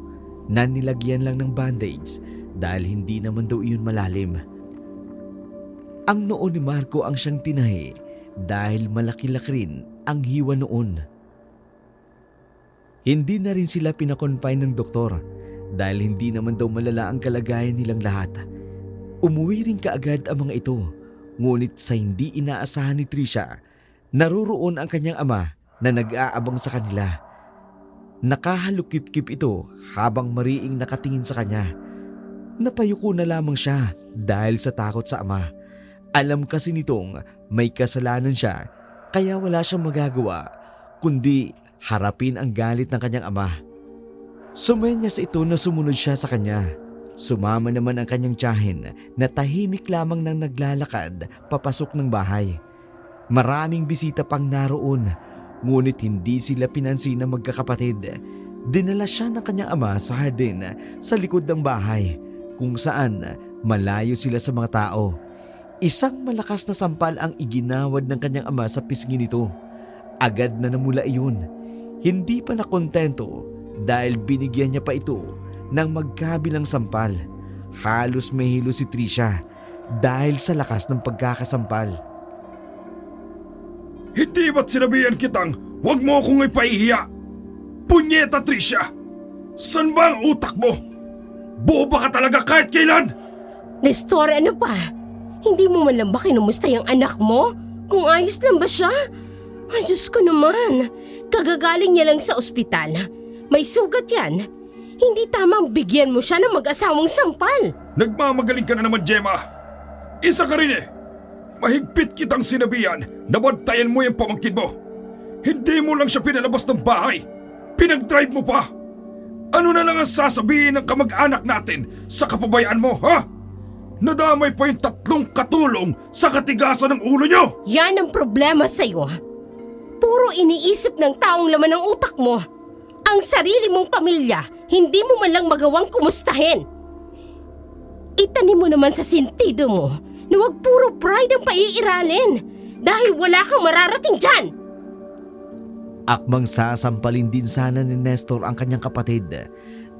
na nilagyan lang ng bandage dahil hindi naman daw iyon malalim. Ang noo ni Marco ang siyang tinahi dahil malaki-laki rin ang hiwa noon. Hindi na rin sila pinakonfine ng doktor dahil hindi naman daw malala ang kalagayan nilang lahat. Umuwi rin kaagad ang mga ito, ngunit sa hindi inaasahan ni Trisha, naroroon ang kanyang ama na nag-aabang sa kanila. Nakahalukip-kip ito habang mariing nakatingin sa kanya. Napayuko na lamang siya dahil sa takot sa ama. Alam kasi nitong may kasalanan siya kaya wala siyang magagawa kundi harapin ang galit ng kanyang ama. Sumenyas ito na sumunod siya sa kanya. Sumama naman ang kanyang tiyahin na tahimik lamang nang naglalakad papasok ng bahay. Maraming bisita pang naroon, ngunit hindi sila pinansin na magkakapatid. Dinala siya ng kanyang ama sa hardin sa likod ng bahay, kung saan malayo sila sa mga tao. Isang malakas na sampal ang iginawad ng kanyang ama sa pisngi nito. Agad na namula iyon. Hindi pa nakontento dahil binigyan niya pa ito ng magkabilang sampal. Halos mahilo si Trisha dahil sa lakas ng pagkakasampal. Hindi ba't sinabihan kitang huwag mo akong ipahihiya? Punyeta, Tricia! San ba ang utak mo? Buo ba ka talaga kahit kailan? Nestor, ano pa? Hindi mo man lang ba kinumusta yung anak mo? Kung ayos lang ba siya? Ay, Diyos ko naman. Kagagaling niya lang sa ospital. May sugat yan. Hindi tamang bigyan mo siya ng mag-asawang sampal. Nagmamagaling ka na naman, Gemma. Isa ka rin eh. Mahigpit kitang sinabihan na bantayan mo yung pamangkin mo. Hindi mo lang siya pinalabas ng bahay. Pinag-drive mo pa. Ano na lang ang sasabihin ng kamag-anak natin sa kapabayaan mo, ha? Nadamay pa yung 3 katulong sa katigasan ng ulo nyo! Yan ang problema sa'yo. Puro iniisip ng taong laman ng utak mo. Ang sarili mong pamilya, hindi mo man lang magawang kumustahin. Itanim mo naman sa sentido mo na huwag puro pride ang paiiralin dahil wala kang mararating dyan. Akmang sasampalin din sana ni Nestor ang kanyang kapatid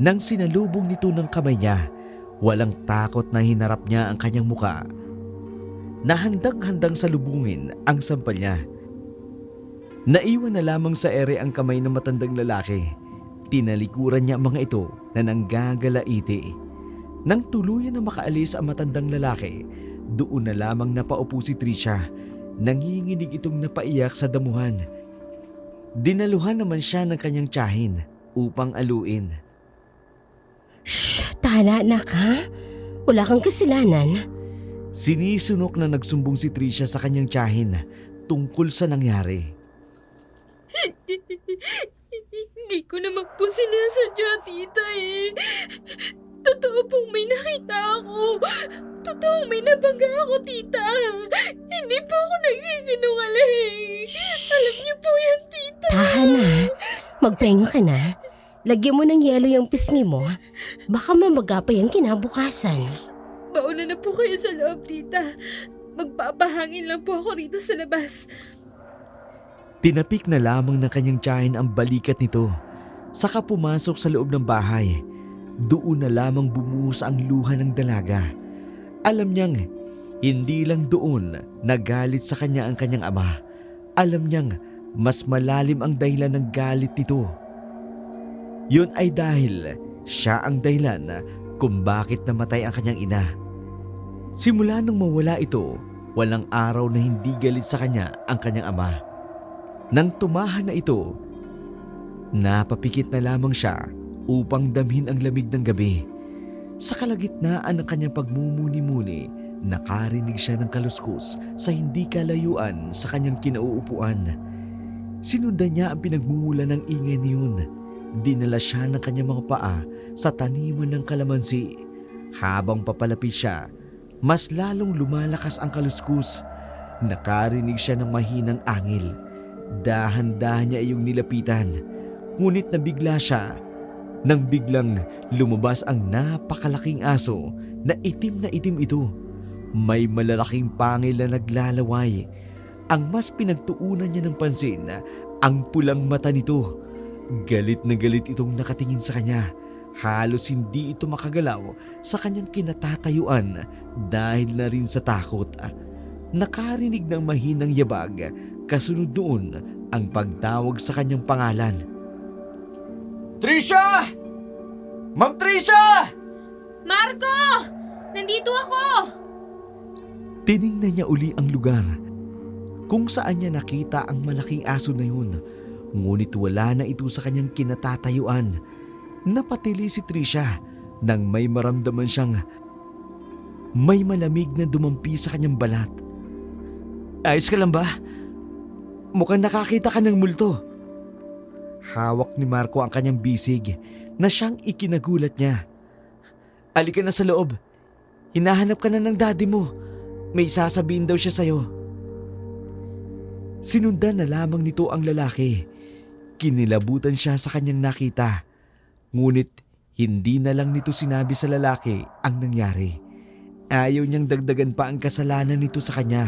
nang sinalubong nito ng kamay niya. Walang takot na hinarap niya ang kanyang muka. Nahandang-handang salubungin ang sampal niya. Naiwan na lamang sa ere ang kamay ng matandang lalaki. Tinalikuran niya ang mga ito na nanggagalaiti. Nang tuluyan na makaalis ang matandang lalaki, doon na lamang napaupo si Trisha. Nanginginig itong napaiyak sa damuhan. Dinaluhan naman siya ng kanyang tiyahin upang aluin. Shh, tala anak ha? Wala kang kasalanan. Sinisunok na nagsumbong si Trisha sa kanyang tiyahin tungkol sa nangyari. Hindi ko naman po sinasadya, tita eh. Totoo pong may nakita ako. Totoong may nabangga ako, tita. Hindi po ako nagsisinungaling. Alam niyo po yan, tita. Tahan na. Magpahinga ka na. Lagyan mo ng yelo yung pisngi mo. Baka mamagapay ang kinabukasan. Bauna na po kayo sa loob, tita. Magpapahangin lang po ako rito sa labas. Tinapik na lamang ng kanyang tiyahin ang balikat nito. Saka pumasok sa loob ng bahay. Doon na lamang bumuhos ang luha ng dalaga. Alam niyang hindi lang doon nagalit sa kanya ang kanyang ama. Alam niyang mas malalim ang dahilan ng galit nito. Yun ay dahil siya ang dahilan kung bakit namatay ang kanyang ina. Simula nung mawala ito, walang araw na hindi galit sa kanya ang kanyang ama. Nang tumahan na ito, napapikit na lamang siya upang damhin ang lamig ng gabi. Sa kalagitnaan ng kanyang pagmumuni-muni, nakarinig siya ng kaluskos sa hindi kalayuan sa kanyang kinauupuan. Sinundan niya ang pinagmumula ng ingay niyon. Dinala siya ng kanyang mga paa sa taniman ng kalamansi. Habang papalapit siya, mas lalong lumalakas ang kaluskos. Nakarinig siya ng mahinang angil. Dahan-dahan niya iyong nilapitan. Ngunit nabigla siya nang biglang lumabas ang napakalaking aso na itim ito. May malalaking pangil na naglalaway. Ang mas pinagtuunan niya ng pansin, ang pulang mata nito. Galit na galit itong nakatingin sa kanya. Halos hindi ito makagalaw sa kanyang kinatatayuan dahil na rin sa takot. Nakarinig ng mahinang yabag, kasunod doon ang pagtawag sa kanyang pangalan. Trisha! Ma'am Trisha! Marco! Nandito ako! Tiningnan niya uli ang lugar kung saan niya nakita ang malaking aso na yun. Ngunit wala na ito sa kanyang kinatatayuan. Napatili si Trisha nang may maramdaman siyang may malamig na dumampi sa kanyang balat. Ayos ka lang ba? Mukhang nakakita ka ng multo. Hawak ni Marco ang kanyang bisig na siyang ikinagulat niya. Alika na sa loob. Hinahanap ka na ng daddy mo. May sasabihin daw siya sa'yo. Sinundan na lamang nito ang lalaki. Kinilabutan siya sa kanyang nakita. Ngunit hindi na lang nito sinabi sa lalaki ang nangyari. Ayaw niyang dagdagan pa ang kasalanan nito sa kanya.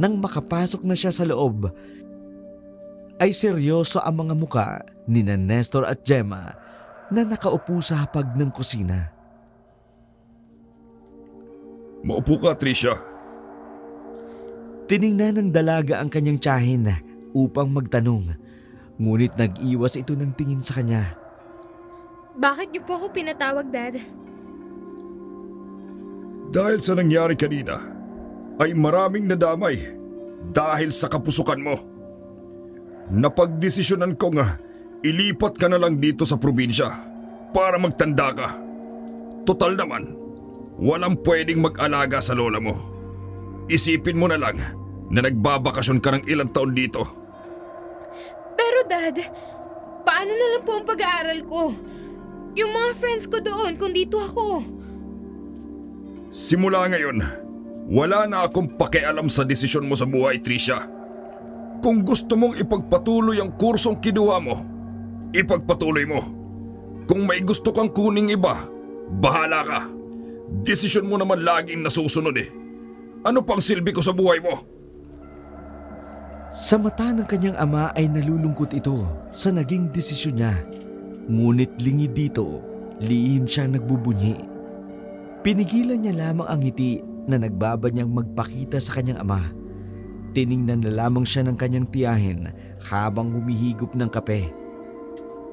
Nang makapasok na siya sa loob, ay seryoso ang mga muka ni Nestor at Gemma. na nakaupo sa hapag ng kusina. Maupo ka, Tricia. Tiningnan ng dalaga ang kanyang tiyahin upang magtanong, ngunit nag-iwas ito ng tingin sa kanya. Bakit niyo po ako pinatawag, Dad? Dahil sa nangyari kanina, ay maraming nadamay dahil sa kapusukan mo. Napagdesisyonan ko nga ilipat ka na lang dito sa probinsya para magtanda ka. Total naman, walang pwedeng mag-alaga sa lola mo. Isipin mo na lang na nagbabakasyon ka ng ilang taon dito. Pero Dad, paano na lang po ang pag-aaral ko? Yung mga friends ko doon kung dito ako. Simula ngayon, wala na akong pakialam sa desisyon mo sa buhay, Tricia. Kung gusto mong ipagpatuloy ang kursong kinuha mo, ipagpatuloy mo. Kung may gusto kang kuning iba, bahala ka. Desisyon mo naman laging nasusunod eh. Ano pang silbi ko sa buhay mo? Sa mata ng kanyang ama ay nalulungkot ito sa naging desisyon niya. Ngunit lingid dito, lihim siya nagbubunyi. Pinigilan niya lamang ang ngiti na nagbabanyang magpakita sa kanyang ama. Tiningnan na lamang siya ng kanyang tiyahin habang humihigop ng kape.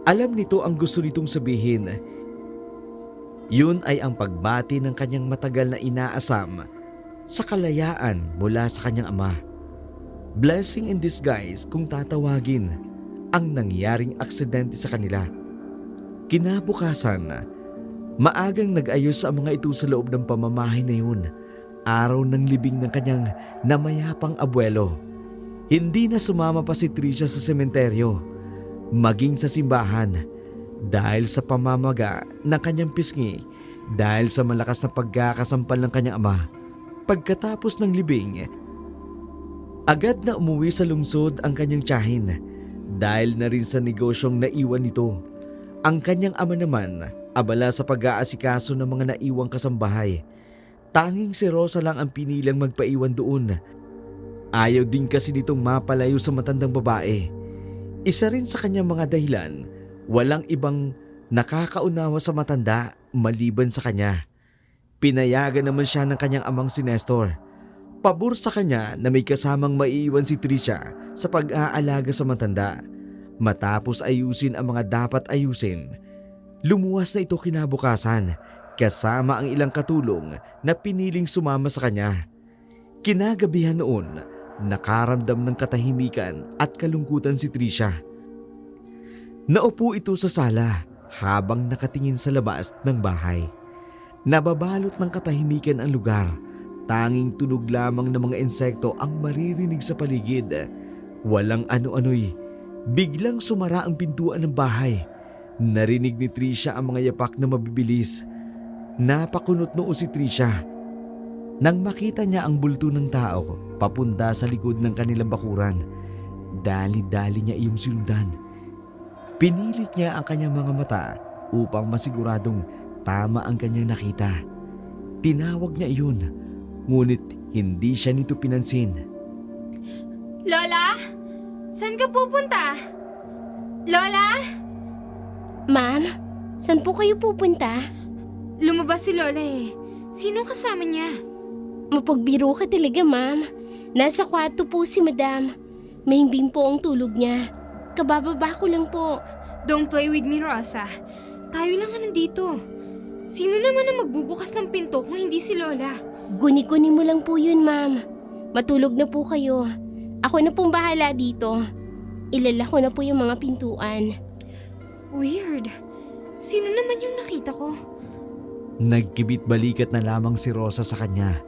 Alam nito ang gusto nitong sabihin. Yun ay ang pagbati ng kanyang matagal na inaasam sa kalayaan mula sa kanyang ama. Blessing in disguise kung tatawagin ang nangyaring aksidente sa kanila. Kinabukasan, maagang nag-ayos ang mga ito sa loob ng pamamahay na yun. Araw ng libing ng kanyang namayapang abuelo. Hindi na sumama pa si Tricia sa sementeryo, maging sa simbahan, dahil sa pamamaga ng kanyang pisngi, dahil sa malakas na pagkakasampal ng kanyang ama. Pagkatapos ng libing, agad na umuwi sa lungsod ang kanyang tiyahin dahil na rin sa negosyong naiwan nito. Ang kanyang ama naman, abala sa pag-aasikaso ng mga naiwang kasambahay. Tanging si Rosa lang ang pinilang magpaiwan doon. Ayaw din kasi nitong mapalayo sa matandang babae. Isa rin sa kanyang mga dahilan, walang ibang nakakaunawa sa matanda maliban sa kanya. Pinayagan naman siya ng kanyang amang si Nestor. Pabor sa kanya na may kasamang maiiwan si Tricia sa pag-aalaga sa matanda. Matapos ayusin ang mga dapat ayusin, lumuwas na ito kinabukasan kasama ang ilang katulong na piniling sumama sa kanya. Kinagabihan noon, nakaramdam ng katahimikan at kalungkutan si Tricia. Naupo ito sa sala habang nakatingin sa labas ng bahay. Nababalot ng katahimikan ang lugar. Tanging tunog lamang ng mga insekto ang maririnig sa paligid. Walang ano-ano'y biglang sumara ang pintuan ng bahay. Narinig ni Tricia ang mga yapak na mabibilis. Napakunot noo si Tricia. Nang makita niya ang bulto ng tao papunta sa likod ng kanilang bakuran, dali-dali niya iyong sinundan. Pinilit niya ang kanyang mga mata upang masiguradong tama ang kanyang nakita. Tinawag niya iyon, ngunit hindi siya nito pinansin. Lola? Saan ka pupunta? Lola? Ma'am, saan po kayo pupunta? Lumabas si Lola eh. Sino kasama niya? Mapagbiro ka talaga, ma'am. Nasa kwarto po si madam. Mahimbing po ang tulog niya. Kabababa ko lang po. Don't play with me, Rosa. Tayo lang nga nandito. Sino naman ang magbubukas ng pinto kung hindi si Lola? Guni-guni mo lang po yun, ma'am. Matulog na po kayo. Ako na pong bahala dito. Ilala ko na po yung mga pintuan. Weird. Sino naman yung nakita ko? Nagkibit balikat na lamang si Rosa sa kanya.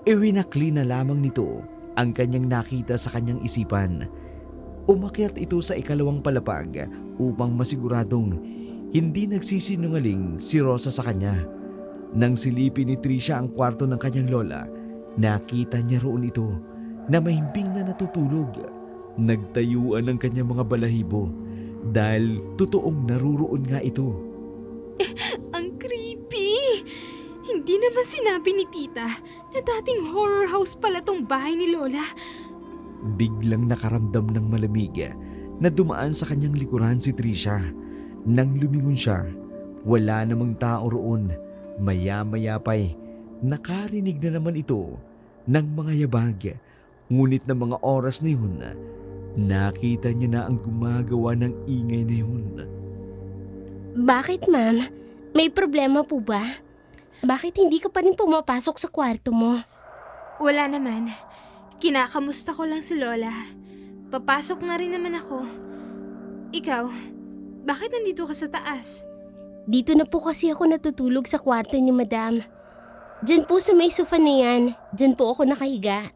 Iwinakli na lamang nito ang kanyang nakita sa kanyang isipan. Umakyat ito sa ikalawang palapag upang masiguradong hindi nagsisinungaling si Rosa sa kanya. Nang silipin ni Tricia ang kwarto ng kanyang lola, nakita niya roon ito na mahimbing na natutulog. Nagtayuan ang kanyang mga balahibo dahil totoong naruroon nga ito. Ang creepy! Hindi naman sinabi ni tita na dating horror house pala tong bahay ni Lola. Biglang nakaramdam ng malamig na dumaan sa kanyang likuran si Tricia. Nang lumingon siya, wala namang tao roon. Maya-maya pa'y nakarinig na naman ito ng mga yabag. Ngunit ng mga oras na yun, nakita niya na ang gumagawa ng ingay na yun. Bakit, ma'am? May problema po ba? Bakit hindi ka pa rin pumapasok sa kwarto mo? Wala naman. Kinakamusta ko lang si Lola. Papasok na rin naman ako. Ikaw, bakit nandito ka sa taas? Dito na po kasi ako natutulog sa kwarto ni Madam. Diyan po sa may sofa na yan. Diyan po ako nakahiga.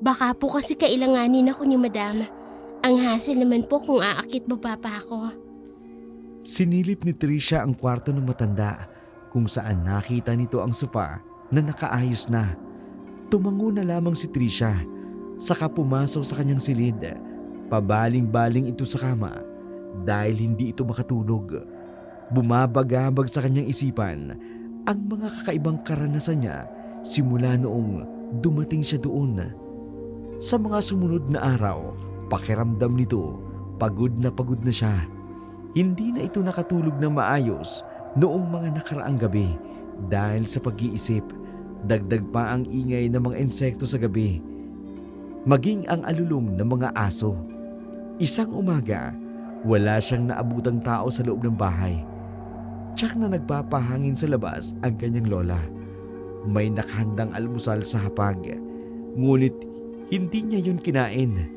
Baka po kasi kailanganin ako ni Madam. Ang hassle naman po kung aakit baba pa ako. Sinilip ni Trisha ang kwarto ng matanda kung saan nakita nito ang sofa na nakaayos na. Tumango na lamang si Trisha, saka pumasok sa kanyang silid. Pabaling-baling ito sa kama dahil hindi ito makatulog. Bumabagabag sa kanyang isipan ang mga kakaibang karanasan niya simula noong dumating siya doon. Sa mga sumunod na araw, pakiramdam nito, pagod na siya. Hindi na ito nakatulog ng maayos noong mga nakaraang gabi dahil sa pag-iisip. Dagdag pa ang ingay ng mga insekto sa gabi, maging ang alulong ng mga aso. Isang umaga, wala siyang naabutang tao sa loob ng bahay. Tiyak na nagpapahangin sa labas ang kanyang lola. May nakahandang almusal sa hapag, ngunit hindi niya yun kinain.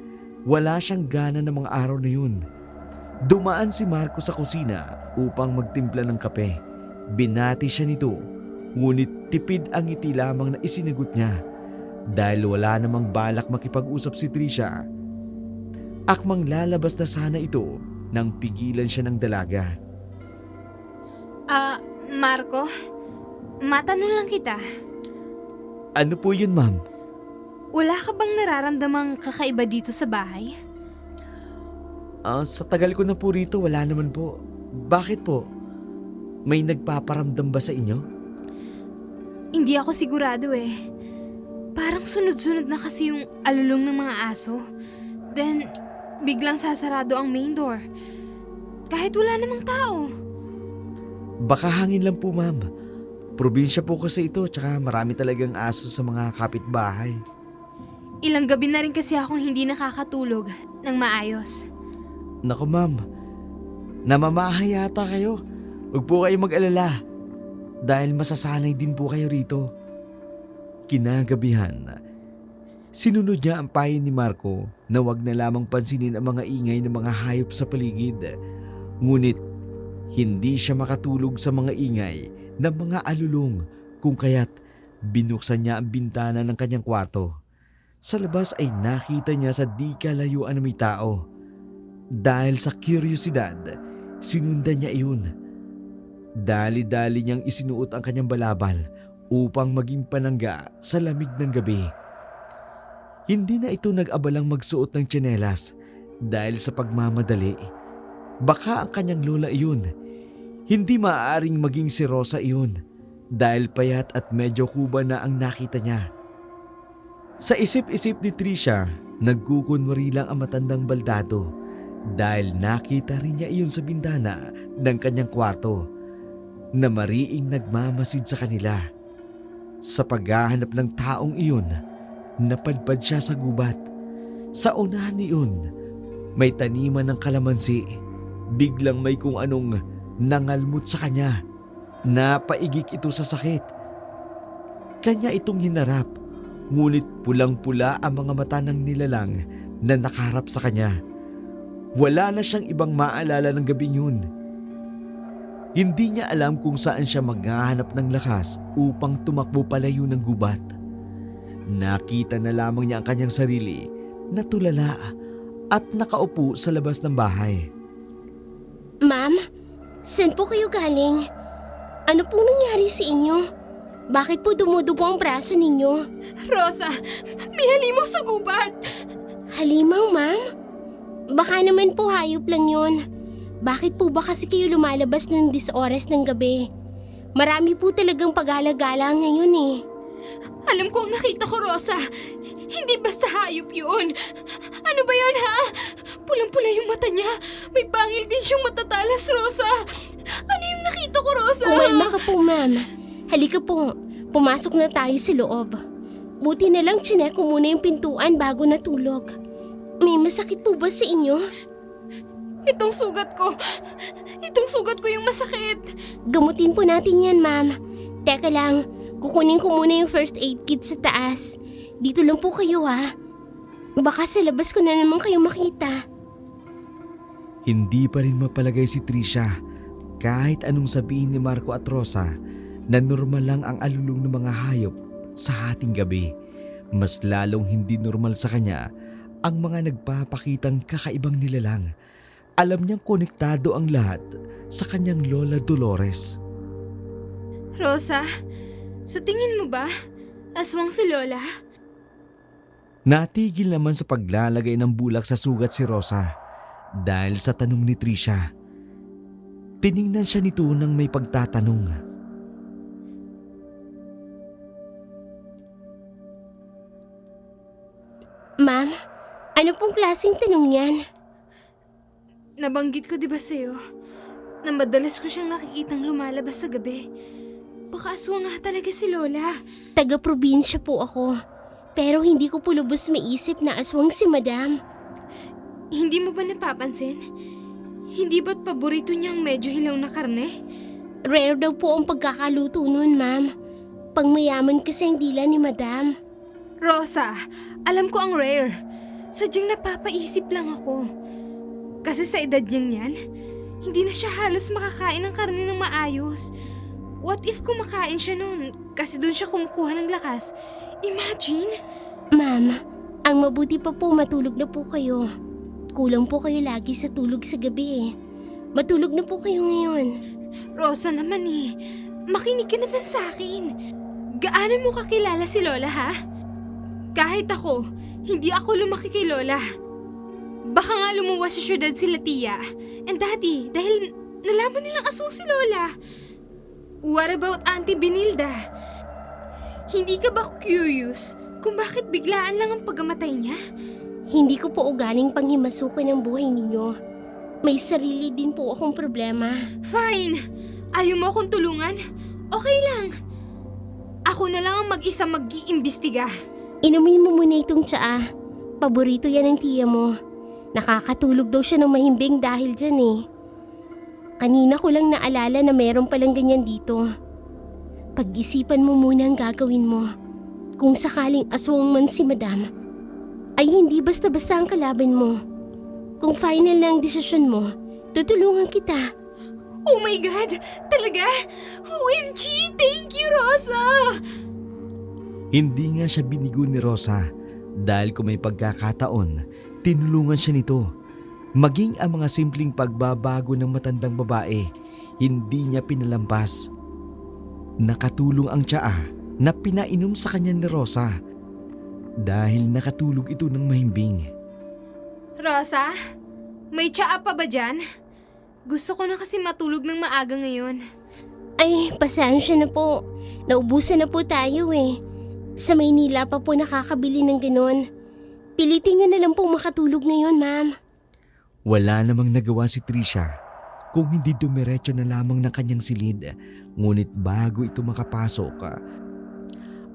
Wala siyang gana ng mga araw na yun. Dumaan si Marco sa kusina upang magtimpla ng kape. Binati siya nito, ngunit tipid ang ngiti lamang na isinagot niya. Dahil wala namang balak makipag-usap si Trisha, akmang lalabas na sana ito nang pigilan siya ng dalaga. Marco, matanong lang kita. Ano po yun, ma'am? Wala ka bang nararamdamang kakaiba dito sa bahay? Sa tagal ko na po rito, wala naman po. Bakit po? May nagpaparamdam ba sa inyo? Hindi ako sigurado eh. Parang sunod-sunod na kasi yung alulong ng mga aso. Then, biglang sasarado ang main door. Kahit wala namang tao. Baka hangin lang po, ma'am. Probinsya po kasi ito, tsaka marami talagang aso sa mga kapitbahay. Ilang gabi na rin kasi akong hindi nakakatulog ng maayos. Naku, ma'am. Namamahay yata kayo. Huwag po kayo mag-alala. Dahil masasanay din po kayo rito. Kinagabihan, sinunod niya ang payo ni Marco na wag na lamang pansinin ang mga ingay ng mga hayop sa paligid. Ngunit hindi siya makatulog sa mga ingay ng mga alulong kung kaya't binuksan niya ang bintana ng kanyang kwarto. Sa labas ay nakita niya sa di kalayuan na may tao. Dahil sa kuryosidad, sinundan niya iyon. Dali-dali niyang isinuot ang kanyang balabal upang maging panangga sa lamig ng gabi. Hindi na ito nag-abalang magsuot ng tsinelas dahil sa pagmamadali. Baka ang kanyang lola iyon. Hindi maaaring maging si Rosa iyon dahil payat at medyo kuba na ang nakita niya. Sa isip-isip ni Trisha, nagkukunwari lang ang matandang baldado dahil nakita rin niya iyon sa bintana ng kanyang kwarto na mariing nagmamasid sa kanila. Sa paghahanap ng taong iyon, napadpad siya sa gubat. Sa unahan niyon, may taniman ng kalamansi. Biglang may kung anong nangalmot sa kanya. Napaigik ito sa sakit. Kanya itong hinarap, ngunit pulang-pula ang mga mata ng nilalang na nakaharap sa kanya. Wala na siyang ibang maalala ng gabing yun. Hindi niya alam kung saan siya maghahanap ng lakas upang tumakbo palayo ng gubat. Nakita na lamang niya ang kanyang sarili na tulala at nakaupo sa labas ng bahay. Ma'am, saan po kayo galing? Ano pong nangyari sa inyo? Bakit po dumudugo ang braso ninyo? Rosa, may halimaw sa gubat! Halimaw, ma'am? Baka naman po hayop lang yun. Bakit po ba kasi kayo lumalabas ng 10 oras ng gabi? Marami po talagang pag-alagala ngayon eh. Alam ko ang nakita ko, Rosa. Hindi basta hayop yun. Ano ba yun, ha? Pulang-pula yung mata niya. May bangil din siyang matatalas, Rosa. Ano yung nakita ko, Rosa? Kumalma ka po, ma'am. Halika po, pumasok na tayo sa loob. Buti na lang chinek ko muna yung pintuan bago natulog. May masakit po ba sa inyo? Itong sugat ko yung masakit. Gamutin po natin yan, ma'am. Teka lang, kukunin ko muna yung first aid kit sa taas. Dito lang po kayo, ha? Baka sa labas ko na naman kayo makita. Hindi pa rin mapalagay si Trisha kahit anong sabihin ni Marco at Rosa na normal lang ang alulong ng mga hayop sa hating gabi. Mas lalong hindi normal sa kanya ang mga nagpapakitang kakaibang nilalang. Alam niyang konektado ang lahat sa kanyang Lola Dolores. Rosa, sa tingin mo ba, aswang si Lola? Natigil naman sa paglalagay ng bulak sa sugat si Rosa dahil sa tanong ni Trisha. Tiningnan siya nito nang may pagtatanong. Ma'am, ano pong klaseng tanong yan? Nabanggit ko di ba sa'yo na madalas ko siyang nakikitang lumalabas sa gabi. Baka aswang nga talaga si Lola. Taga-probinsya po ako. Pero hindi ko po lubos maisip na aswang si Madam. Hindi mo ba napapansin? Hindi ba't paborito niyang medyo hilaw na karne? Rare daw po ang pagkakaluto nun, ma'am. Pangmayaman kasi ang dila ni Madam. Rosa, alam ko ang rare. Sadyang napapaisip lang ako. Kasi sa edad niyang yan, hindi na siya halos makakain ng karne ng maayos. What if kumakain siya noon kasi doon siya kumukuha ng lakas? Imagine! Ma'am, ang mabuti pa po matulog na po kayo. Kulang po kayo lagi sa tulog sa gabi eh. Matulog na po kayo ngayon. Rosa naman eh, makinig ka naman sa akin. Gaano mo kakilala si Lola ha? Kahit ako, hindi ako lumaki kay Lola. Baka nga lumuwas sa syudad sila Tia and Daddy dahil nalaman nilang aswang si Lola. What about Auntie Benilda? Hindi ka ba curious kung bakit biglaan lang ang pagkamatay niya? Hindi ko po ugaling panghimasukan ang buhay ninyo. May sarili din po akong problema. Fine! Ayaw mo akong tulungan? Okay lang. Ako na lang ang mag-isa mag-iimbestiga. Inumin mo muna itong tsaa. Paborito yan ng tiya mo. Nakakatulog daw siya ng mahimbing dahil dyan eh. Kanina ko lang naalala na meron palang ganyan dito. Pag-isipan mo muna ang gagawin mo. Kung sakaling aswang man si Madam, ay hindi basta-basta ang kalaban mo. Kung final na ang desisyon mo, tutulungan kita. Oh my God! Talaga? OMG! Thank you, Rosa! Hindi nga siya binigo ni Rosa dahil kung may pagkakataon, tinulungan siya nito. Maging ang mga simpleng pagbabago ng matandang babae, hindi niya pinalampas. Nakatulong ang tsaa na pinainom sa kanya ni Rosa dahil nakatulog ito ng mahimbing. Rosa? May tsaa pa ba dyan? Gusto ko na kasi matulog ng maaga ngayon. Ay, pasensya na po. Naubusan na po tayo eh. Sa Maynila pa po nakakabili ng ganon. Pilitin nyo na lang po makatulog ngayon, ma'am. Wala namang nagawa si Trisha kung hindi dumiretso na lamang ng kanyang silid. Ngunit bago ito makapasok,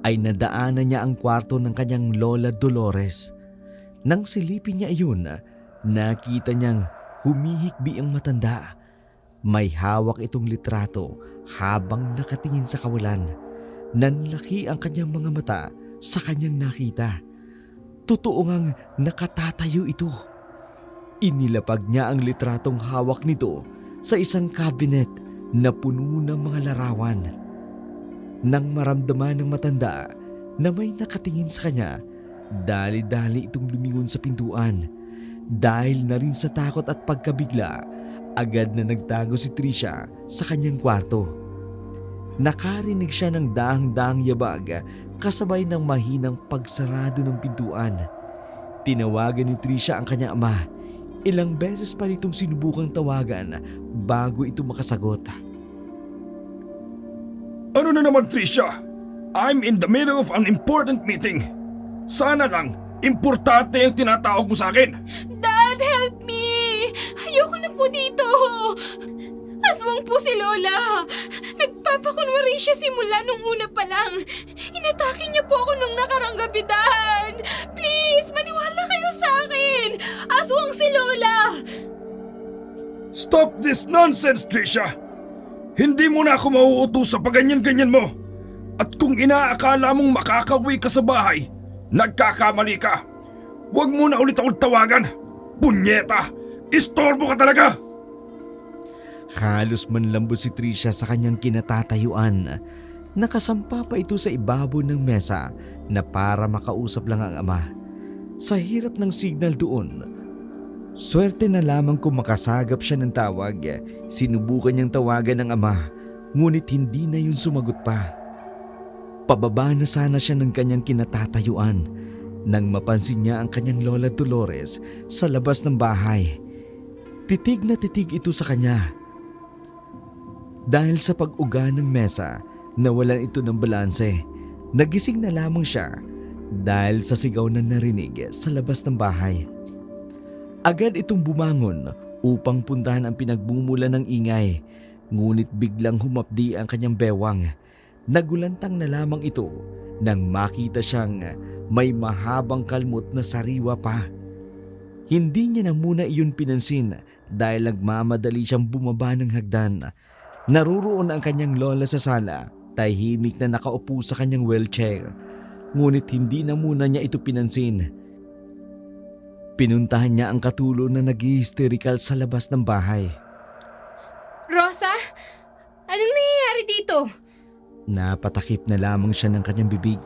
ay nadaanan niya ang kwarto ng kanyang Lola Dolores. Nang silipin niya iyon, nakita niyang humihikbi ang matanda. May hawak itong litrato habang nakatingin sa kawalan. Nanlaki ang kanyang mga mata sa kanyang nakita. Totoo ngang nakatatayo ito. Inilapag niya ang litratong hawak nito sa isang cabinet na puno ng mga larawan. Nang maramdaman ng matanda na may nakatingin sa kanya, dali-dali itong lumingon sa pintuan. Dahil na rin sa takot at pagkabigla, agad na nagtago si Trisha sa kanyang kwarto. Nakarinig siya ng dahang-dahang yabag kasabay ng mahinang pagsarado ng pintuan. Tinawagan ni Trisha ang kanyang ama. Ilang beses pa nitong sinubukang tawagan bago ito makasagot. Ano na naman, Trisha? I'm in the middle of an important meeting. Sana lang, importante ang tinatawag mo sa akin. Dad, help me! po dito! Aswang po si Lola! Nagpapakunwari siya simula nung una pa lang. Inatake niya po ako nung nakarang gabi, Dad! Please, maniwala kayo sa akin! Aswang si Lola! Stop this nonsense, Trisha! Hindi mo na ako mauutos sa paganyan-ganyan mo. At kung inaakala mong makakawi ka sa bahay, nagkakamali ka. Huwag mo na ulit akong tawagan. Punyeta! Istorbo ka talaga! Halos manlambot si Trisha sa kanyang kinatatayuan. Nakasampa pa ito sa ibabaw ng mesa na para makausap lang ang ama. Sa hirap ng signal doon, swerte na lamang kung makasagap siya ng tawag. Sinubukan niyang tawagan ng ama, ngunit hindi na yun sumagot pa. Pababa na sana siya ng kanyang kinatatayuan nang mapansin niya ang kanyang Lola Dolores sa labas ng bahay. Titig na titig ito sa kanya. Dahil sa pag-uga ng mesa, nawalan ito ng balanse. Nagising na lamang siya dahil sa sigaw na narinig sa labas ng bahay. Agad itong bumangon upang puntahan ang pinagbumula ng ingay, ngunit biglang humapdi ang kanyang bewang. Nagulantang na lamang ito nang makita siyang may mahabang kalmot na sariwa pa. Hindi niya na muna iyon pinansin dahil nagmamadali siyang bumaba ng hagdan. Naruroon ang kanyang lola sa sala, tahimik na nakaupo sa kanyang wheelchair. Ngunit hindi na muna niya ito pinansin. Pinuntahan niya ang katulo na nag-hysterical sa labas ng bahay. Rosa? Anong nangyayari dito? Napatakip na lamang siya ng kanyang bibig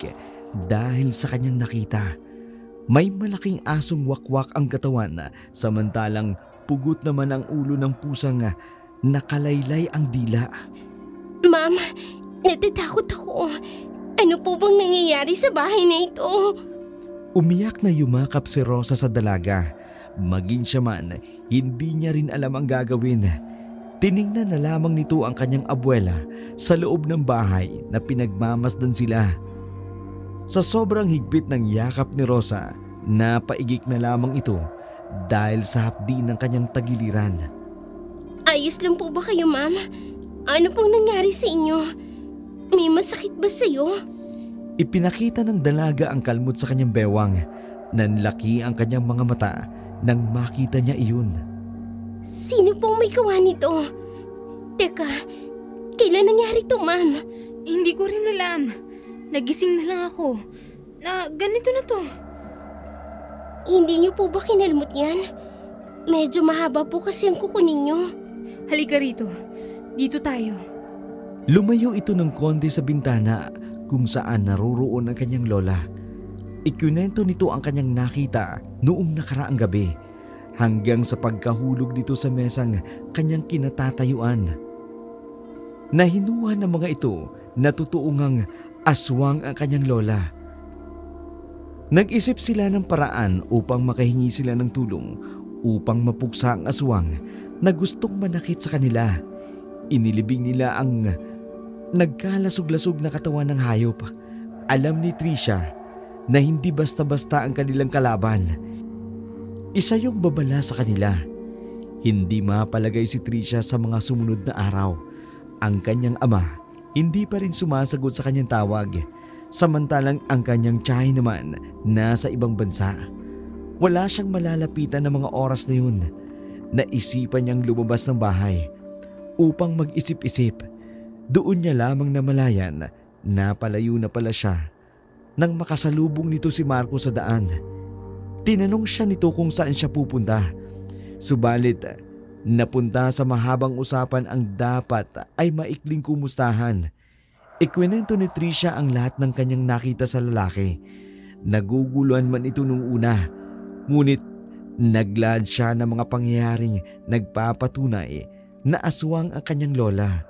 dahil sa kanyang nakita. May malaking asong wakwak ang katawan, samantalang pugot naman ang ulo ng pusang nakalaylay ang dila. Ma'am, natatakot ako. Ano po bang nangyayari sa bahay na ito? Umiyak na yumakap si Rosa sa dalaga. Maging siya man, hindi niya rin alam ang gagawin. Tiningnan na lamang nito ang kanyang abuela sa loob ng bahay na pinagmamasdan sila. Sa sobrang higpit ng yakap ni Rosa, napaigik na lamang ito dahil sa hapdi ng kanyang tagiliran. Ayos lang po ba kayo, ma'am? Ano pong nangyari sa inyo? May masakit ba sa'yo? Ipinakita ng dalaga ang kalmot sa kanyang bewang. Nanlaki ang kanyang mga mata nang makita niya iyon. Sino pong may gawa nito? Teka, kailan nangyari to, ma'am? Hindi ko rin alam. Nagising na lang ako. Na ganito na to. Hindi niyo po ba kinalmot yan? Medyo mahaba po kasi ang kuko ninyo. Halika rito. Dito tayo. Lumayo ito ng konti sa bintana kung saan naroroon ang kanyang lola. Ikunento nito ang kanyang nakita noong nakaraang gabi hanggang sa pagkahulog nito sa mesang kanyang kinatatayuan. Nahinuha ng mga ito na totoo ngang aswang ang kanyang lola. Nag-isip sila ng paraan upang makahingi sila ng tulong upang mapuksa ang aswang na gustong manakit sa kanila. Inilibing nila ang nagkalasog-lasog na katawan ng hayop. Alam ni Trisha na hindi basta-basta ang kanilang kalaban. Isa yung babala sa kanila. Hindi mapalagay si Trisha sa mga sumunod na araw. Ang kanyang ama hindi pa rin sumasagot sa kanyang tawag. Samantalang ang kanyang tiyahin naman nasa ibang bansa. Wala siyang malalapitan ng mga oras na yun. Naisipan niyang lumabas ng bahay upang mag-isip-isip. Doon niya lamang namalayan na palayo na pala siya nang makasalubong nito si Marco sa daan. Tinanong siya nito kung saan siya pupunta. Subalit, napunta sa mahabang usapan ang dapat ay maikling kumustahan. Ikwinento ni Trisha ang lahat ng kanyang nakita sa lalaki. Naguguluhan man ito nung una, ngunit naglad siya ng mga pangyayaring nagpapatunay na aswang ang kanyang lola.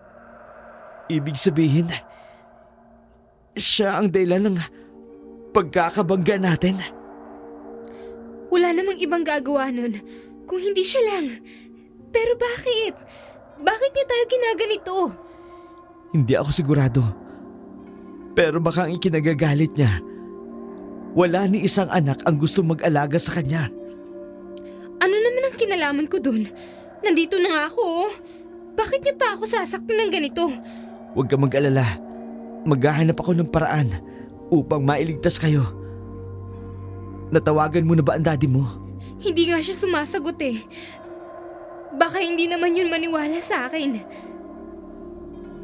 Ibig sabihin, siya ang dahilan ng pagkakabangga natin. Wala namang ibang gagawa nun kung hindi siya lang. Pero bakit? Bakit niya tayo ginaganito? Hindi ako sigurado. Pero baka ang ikinagagalit niya. Wala ni isang anak ang gusto mag-alaga sa kanya. Ano naman ang kinalaman ko dun? Nandito na nga ako. Oh. Bakit niya pa ako sasaktan ng ganito? Huwag ka mag-alala. Maghahanap ako ng paraan upang mailigtas kayo. Natawagan mo na ba ang daddy mo? Hindi nga siya sumasagot eh. Baka hindi naman yun maniwala sa akin.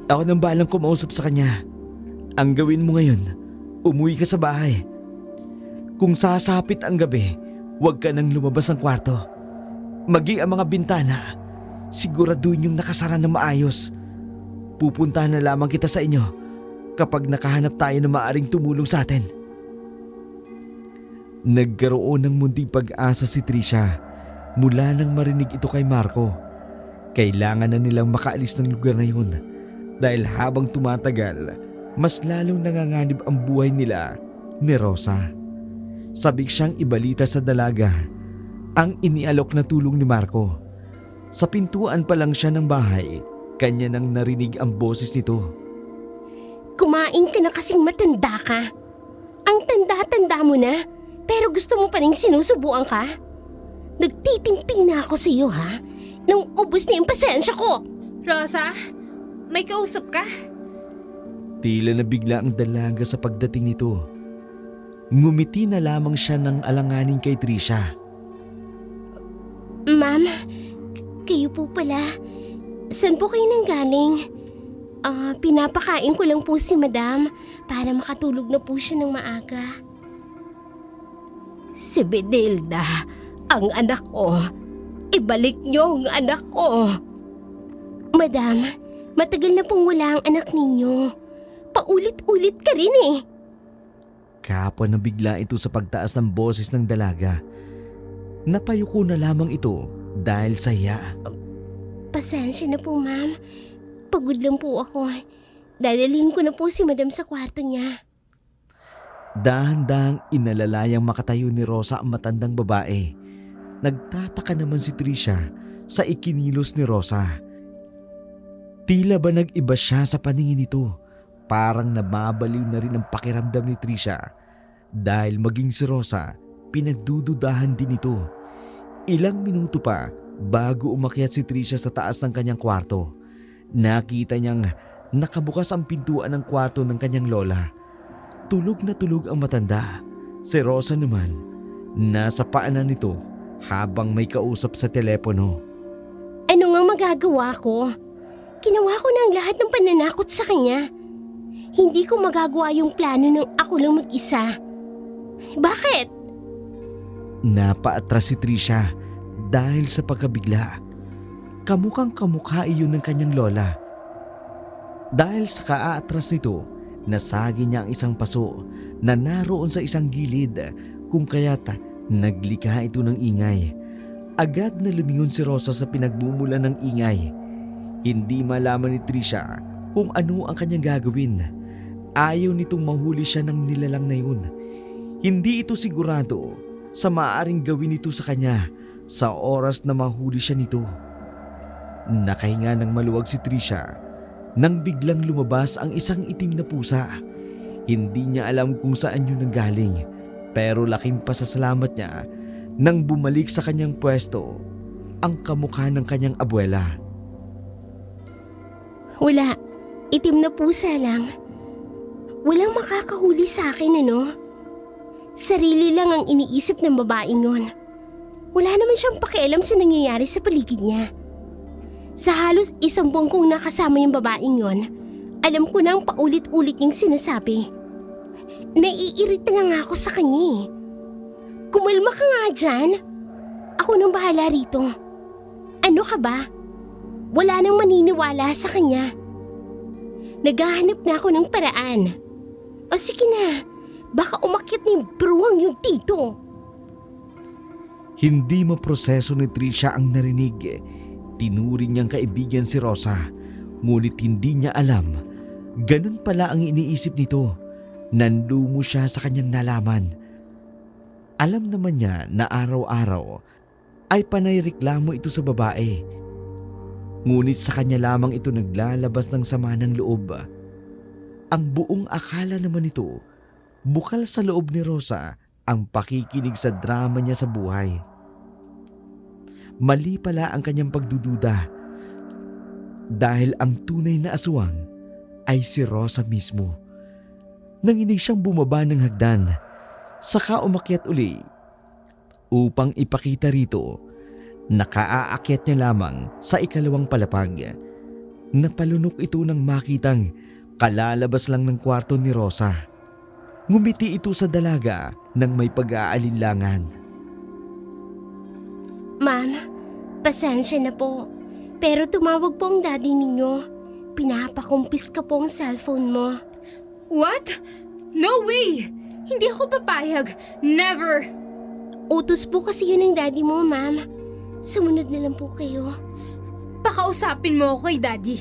Ako nang balang kumausap sa kanya. Ang gawin mo ngayon, umuwi ka sa bahay. Kung sasapit ang gabi, huwag ka nang lumabas ng kwarto. Maging ang mga bintana, siguraduhin yung nakasara na maayos. Pupuntahan na lamang kita sa inyo kapag nakahanap tayo na maaring tumulong sa atin. Nagkaroon ng munting pag-asa si Trisha mula nang marinig ito kay Marco. Kailangan na nilang makaalis ng lugar na yun dahil habang tumatagal, mas lalong nanganganib ang buhay nila ni Rosa. Sabik siyang ibalita sa dalaga ang inialok na tulong ni Marco. Sa pintuan pa lang siya ng bahay, kanya nang narinig ang boses nito. Kumain ka na kasing matanda ka. Ang tanda-tanda mo na, pero gusto mo pa rin sinusubuan ka? Nagtitimpi na ako sa iyo ha, nang ubos na yung pasensya ko. Rosa, may kausap ka? Tila nabigla ang dalaga sa pagdating nito. Ngumiti na lamang siya ng alanganin kay Trisha. Ma'am, kayo po pala. Saan po kayo nanggaling? Pinapakain ko lang po si Madam para makatulog na po siya ng maaga. Si Bedelda, ang anak ko. Ibalik niyo ang anak ko. Madam, matagal na pong wala ang anak ninyo. Paulit-ulit ka rin eh. Kapwa nabigla ito sa pagtaas ng boses ng dalaga. Napayuko na lamang ito dahil sa iya. Pasensya na po, ma'am. Pagod lang po ako. Dadalhin ko na po si Madam sa kwarto niya. Dahan-dahang inalalayang makatayo ni Rosa ang matandang babae. Nagtataka naman si Trisha sa ikinilos ni Rosa. Tila ba nag-iba siya sa paningin nito? Parang nababaliw na rin ang pakiramdam ni Trisha dahil maging si Rosa, pinagdududahan din ito. Ilang minuto pa bago umakyat si Trisha sa taas ng kanyang kwarto. Nakita niyang nakabukas ang pintuan ng kwarto ng kanyang lola. Tulog na tulog ang matanda. Si Rosa naman, nasa paanan nito habang may kausap sa telepono. Ano nga magagawa ko? Ginawa ko na ang lahat ng pananakot sa kanya. Hindi ko magagawa yung plano ng ako lang mag-isa. Bakit? Napaatras si Trisha dahil sa pagkabigla. Kamukhang kamukha iyon ng kanyang lola. Dahil sa kaaatras nito, nasagi niya ang isang paso na naroon sa isang gilid kung kaya't naglikha ito ng ingay. Agad na lumingon si Rosa sa pinagmumulan ng ingay. Hindi malaman ni Trisha kung ano ang kanyang gagawin. Ayaw nitong mahuli siya ng nilalang na yun. Hindi ito sigurado sa maaaring gawin nito sa kanya sa oras na mahuli siya nito. Nakahinga ng maluwag si Trisha nang biglang lumabas ang isang itim na pusa. Hindi niya alam kung saan yun nanggaling, pero laking pasasalamat niya nang bumalik sa kanyang pwesto ang kamukha ng kanyang abuela. Wala. Itim na pusa lang. Walang makakahuli sa akin, ano? Sarili lang ang iniisip ng babaeng yon. Wala naman siyang pakialam sa nangyayari sa paligid niya. Sa halos 1 buwan kong nakasama yung babaeng yon, alam ko na ang paulit-ulit niyang sinasabi. Naiirita na nga ako sa kanya eh. Kumalma ka nga dyan. Ako nang bahala rito. Ano ka ba? Wala nang maniniwala sa kanya. Naghahanap na ako ng paraan. O sige na, baka umakyat na yung bruwang yung tito. Hindi maproseso ni Trisha ang narinig. Tinuring niyang kaibigan si Rosa, ngunit hindi niya alam. Ganun pala ang iniisip nito. Nanlumo siya sa kanyang nalaman. Alam naman niya na araw-araw ay panayreklamo ito sa babae. Ngunit sa kanya lamang ito naglalabas ng sama ng loob. Ang buong akala naman nito, bukal sa loob ni Rosa ang pakikinig sa drama niya sa buhay. mali pala ang kanyang pagdududa dahil ang tunay na aswang ay si Rosa mismo. Nanginig siyang bumaba ng hagdan, saka umakyat uli upang ipakita rito na kaaakyat niya lamang sa ikalawang palapag. Napalunok ito nang makitang kalalabas lang ng kwarto ni Rosa. Ngumiti ito sa dalaga nang may pag-aalinlangan. Ma'am, pasensya na po. Pero tumawag po ang daddy ninyo. Pinapakumpiska po ang cellphone mo. What? No way! Hindi ako papayag. Never! Utos po kasi yun ng daddy mo, ma'am. Sumunod na lang po kayo. Pakausapin mo ako kay Daddy.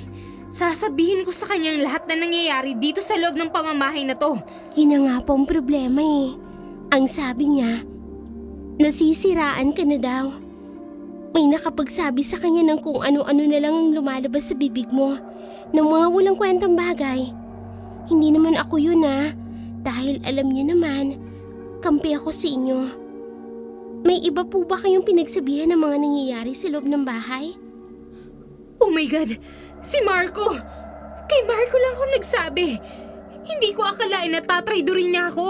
Sasabihin ko sa kanyang lahat na nangyayari dito sa loob ng pamamahay na to. Yun na nga po ang problema eh. Ang sabi niya, nasisiraan ka na daw. May nakapagsabi sa kanya ng kung ano-ano na lang ang lumalabas sa bibig mo, ng mga walang kwentang bagay. Hindi naman ako yun dahil alam niyo naman, kampi ako sa inyo. May iba po ba kayong pinagsabihan ng mga nangyayari sa loob ng bahay? Oh my God! Si Marco! Kay Marco lang ako nagsabi. Hindi ko akalain na tatraydorin niya ako.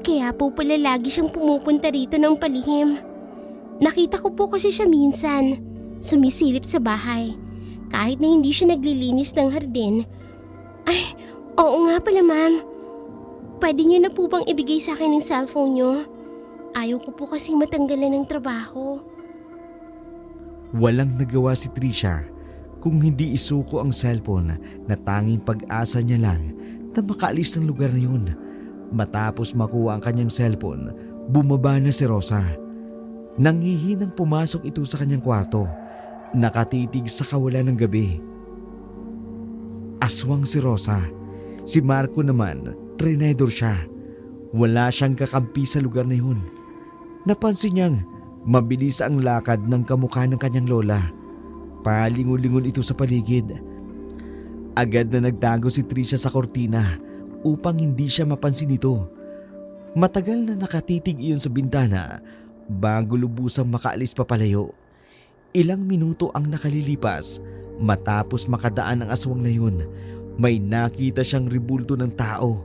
Kaya po pala lagi siyang pumupunta rito ng palihim. Nakita ko po kasi siya minsan, sumisilip sa bahay. Kahit na hindi siya naglilinis ng hardin. Ay, oo nga pala ma'am. Pwede niyo na po bang ibigay sa akin ng cellphone niyo? Ayaw ko po kasing matanggalan ng trabaho. Walang nagawa si Trisha kung hindi isuko ang cellphone na tanging pag-asa niya lang na makaalis ng lugar na yun. Matapos makuha ang kanyang cellphone, bumaba na si Rosa. Nanghihinang pumasok ito sa kanyang kwarto, nakatitig sa kawalan ng gabi. Aswang si Rosa. Si Marco naman, trinidor siya. Wala siyang kakampi sa lugar na yun. Napansin niyang mabilis ang lakad ng kamukha ng kanyang lola. Palingon-lingon ito sa paligid. Agad na nagtago si Trisha sa kortina upang hindi siya mapansin ito. Matagal na nakatitig iyon sa bintana bago lubusang makaalis papalayo. Ilang minuto ang nakalilipas matapos makadaan ang aswang na yun. May nakita siyang ribulto ng tao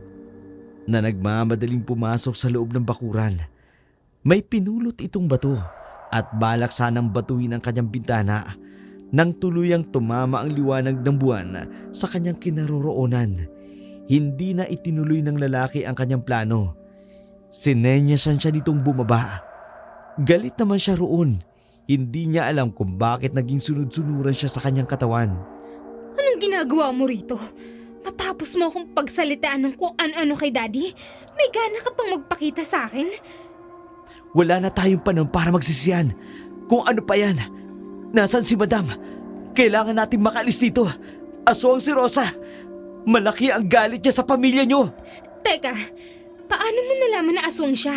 na nagmamadaling pumasok sa loob ng bakuran. May pinulot itong bato at balak sanang batuin ang kanyang bintana nang tuluyang tumama ang liwanag ng buwan sa kanyang kinaroroonan. Hindi na itinuloy ng lalaki ang kanyang plano. Sinenyasan siya nitong bumaba. Galit naman siya roon. Hindi niya alam kung bakit naging sunod-sunuran siya sa kanyang katawan. Anong ginagawa mo rito? Matapos mo akong pagsalitaan ng kung ano-ano kay Daddy, may gana ka pang magpakita sa akin? Wala na tayong panahon para magsisiyan. Kung ano pa yan. Nasaan si Madam? Kailangan natin makaalis dito. Aswang si Rosa. Malaki ang galit niya sa pamilya niyo. Teka, paano mo nalaman na aswang siya?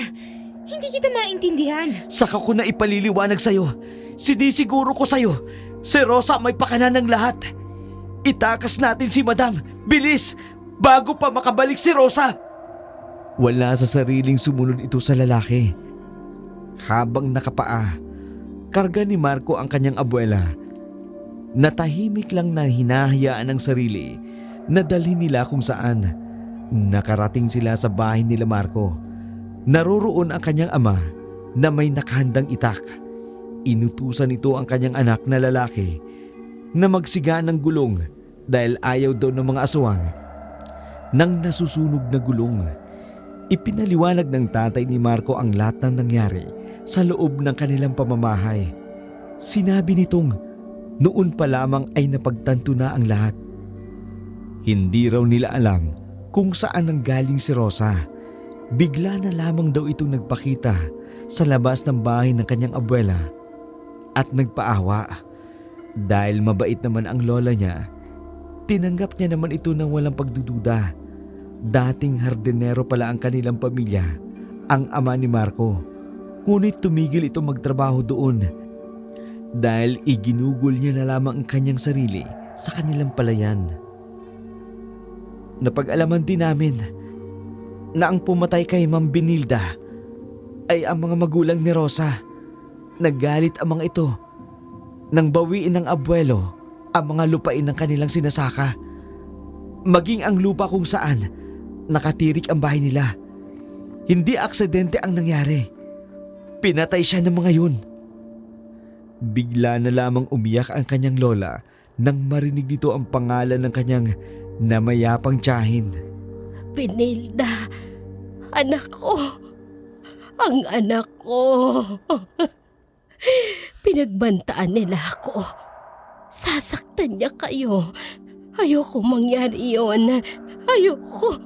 Hindi kita maintindihan. Saka ko na ipaliliwanag sa'yo. Sinisiguro ko sa'yo. Si Rosa may pakanan ng lahat. Itakas natin si Madam. Bilis! Bago pa makabalik si Rosa! Wala sa sariling sumunod ito sa lalaki. Habang nakapaa, karga ni Marco ang kanyang abuela. Natahimik lang na hinahayaan ng sarili na dalhin nila kung saan. Nakarating sila sa bahay nila Marco. Naroroon ang kanyang ama na may nakahandang itak. Inutusan ito ang kanyang anak na lalaki na magsiga ng gulong dahil ayaw daw ng mga aswang ng nasusunog na gulong. Ipinaliwanag ng tatay ni Marco ang lahat ng nangyari sa loob ng kanilang pamamahay. Sinabi nitong noon pa lamang ay napagtanto na ang lahat. Hindi raw nila alam kung saan nanggaling si Rosa. Bigla na lamang daw itong nagpakita sa labas ng bahay ng kanyang abuela at nagpaawa. Dahil mabait naman ang lola niya, tinanggap niya naman ito ng walang pagdududa. Dating hardinero pala ang kanilang pamilya, ang ama ni Marco. Ngunit tumigil ito magtrabaho doon dahil iginugol niya na lamang ang kanyang sarili sa kanilang palayan. Napag-alaman din namin na ang pumatay kay Ma'am Benilda ay ang mga magulang ni Rosa. Nagalit ang mga ito nang bawiin ng abuelo ang mga lupain ng kanilang sinasaka. Maging ang lupa kung saan nakatirik ang bahay nila. Hindi aksidente ang nangyari. Pinatay siya ng mga yun. Bigla na lamang umiyak ang kanyang lola nang marinig nito ang pangalan ng kanyang namayapang tiyahin. Pinilda, anak ko. Ang anak ko. Pinagbantaan nila ako. Sasaktan niya kayo. Ayoko mangyari yun. Ayoko.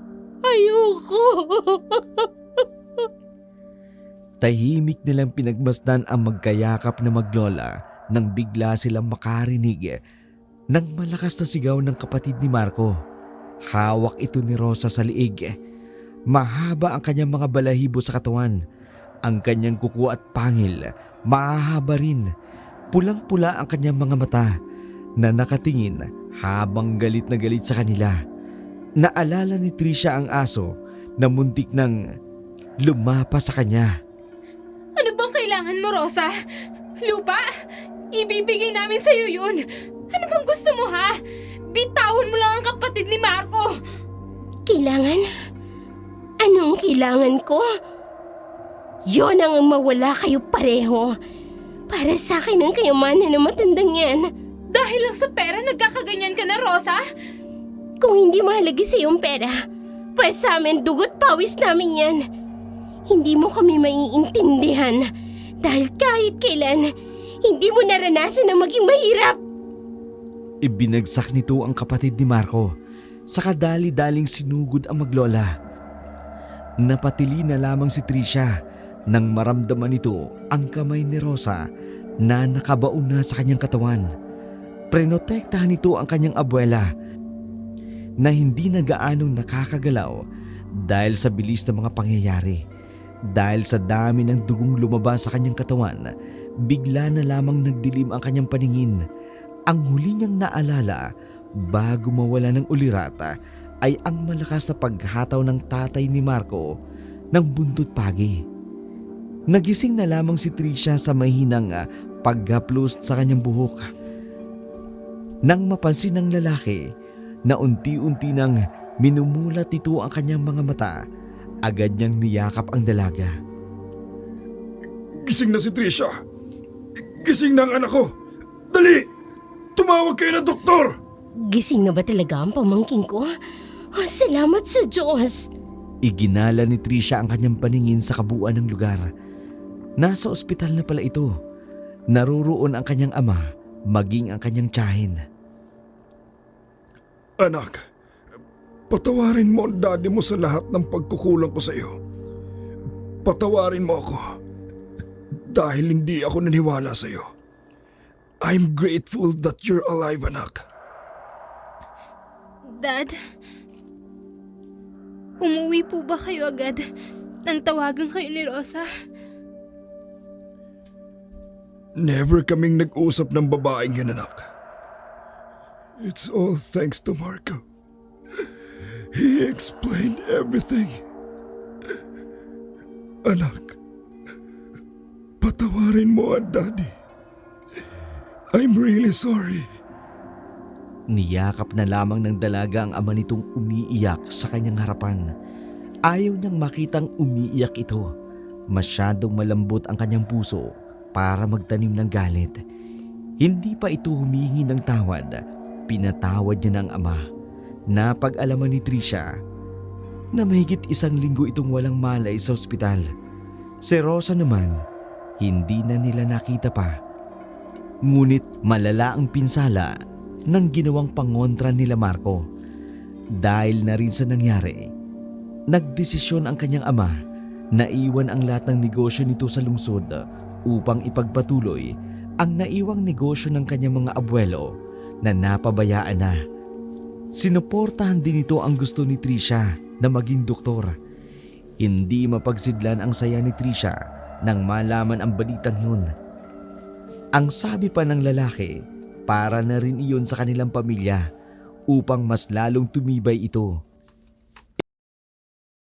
Tahimik nilang pinagmasdan ang magkayakap na maglola nang bigla silang makarinig ng malakas na sigaw ng kapatid ni Marco. Hawak ito ni Rosa sa liig. Mahaba ang kanyang mga balahibo sa katawan. Ang kanyang kuko at pangil, mahahaba rin. Pulang-pula ang kanyang mga mata na nakatingin habang galit na galit sa kanila. Naalala ni Trisha ang aso na muntik nang lumapas sa kanya. Ano bang kailangan mo, Rosa? Lupa? Ibibigay namin sa'yo yun. Ano bang gusto mo, ha? Bitawan mo lang ang kapatid ni Marco. Kailangan? Anong kailangan ko? Yon ang mawala kayo pareho. Para sa akin ang kayamanan ng matandang yan. Dahil lang sa pera nagkakaganyan ka na, Rosa? Kung hindi mahalaga sa iyong pera, pa sa amin dugot pawis namin yan. Hindi mo kami maiintindihan dahil kahit kailan, hindi mo naranasan na maging mahirap. Ibinagsak nito ang kapatid ni Marco. Sa kadali-daling sinugod ang maglola. Napatili na lamang si Trisha nang maramdaman nito ang kamay ni Rosa na nakabaon na sa kanyang katawan. Prenotektahan nito ang kanyang abuela na hindi na gaanong nakakagalaw dahil sa bilis ng mga pangyayari. Dahil sa dami ng dugong lumabas sa kanyang katawan, bigla na lamang nagdilim ang kanyang paningin. Ang huli niyang naalala bago mawala ng ulirata ay ang malakas na paghataw ng tatay ni Marco ng buntot pagi. Nagising na lamang si Trisha sa mahinang paghaplos sa kanyang buhok. Nang mapansin ng lalaki na unti-unti nang minumulat ito ang kanyang mga mata, agad niyang niyakap ang dalaga. Gising na si Trisha. Gising na ang anak ko. Dali! Tumawag kayo ng doktor! Gising na ba talaga ang pamangking ko? Salamat sa Diyos. Iginala ni Trisha ang kanyang paningin sa kabuuan ng lugar. Nasa ospital na pala ito. Naruroon ang kanyang ama, maging ang kanyang tiyahin. Anak, patawarin mo ang daddy mo sa lahat ng pagkukulang ko sa iyo. Patawarin mo ako dahil hindi ako naniwala sa iyo. I'm grateful that you're alive, anak. Dad, umuwi po ba kayo agad nang tawagan kayo ni Rosa? Never kaming nag-usap ng babaeng yun, anak. It's all thanks to Marco. He explained everything. Anak, patawarin mo ang daddy. I'm really sorry. Niyakap na lamang ng dalaga ang ama nitong umiiyak sa kanyang harapan. Ayaw niyang makitang umiiyak ito. Masyadong malambot ang kanyang puso para magtanim ng galit. Hindi pa ito humingi ng tawad. Pinatawad niya ng ama. Napag-alaman ni Trisha na mahigit 1 linggo itong walang malay sa ospital. Si Rosa naman, hindi na nila nakita pa. Ngunit malala ang pinsala ng ginawang pangontra nila Marco. Dahil na rin sa nangyari, nagdesisyon ang kanyang ama na iwan ang lahat ng negosyo nito sa lungsod upang ipagpatuloy ang naiwang negosyo ng kanyang mga abuelo na napabayaan na. Sinuportahan din ito ang gusto ni Trisha na maging doktor. Hindi mapagsidlan ang saya ni Trisha nang malaman ang balitang yun. Ang sabi pa ng lalaki, para na rin iyon sa kanilang pamilya upang mas lalong tumibay ito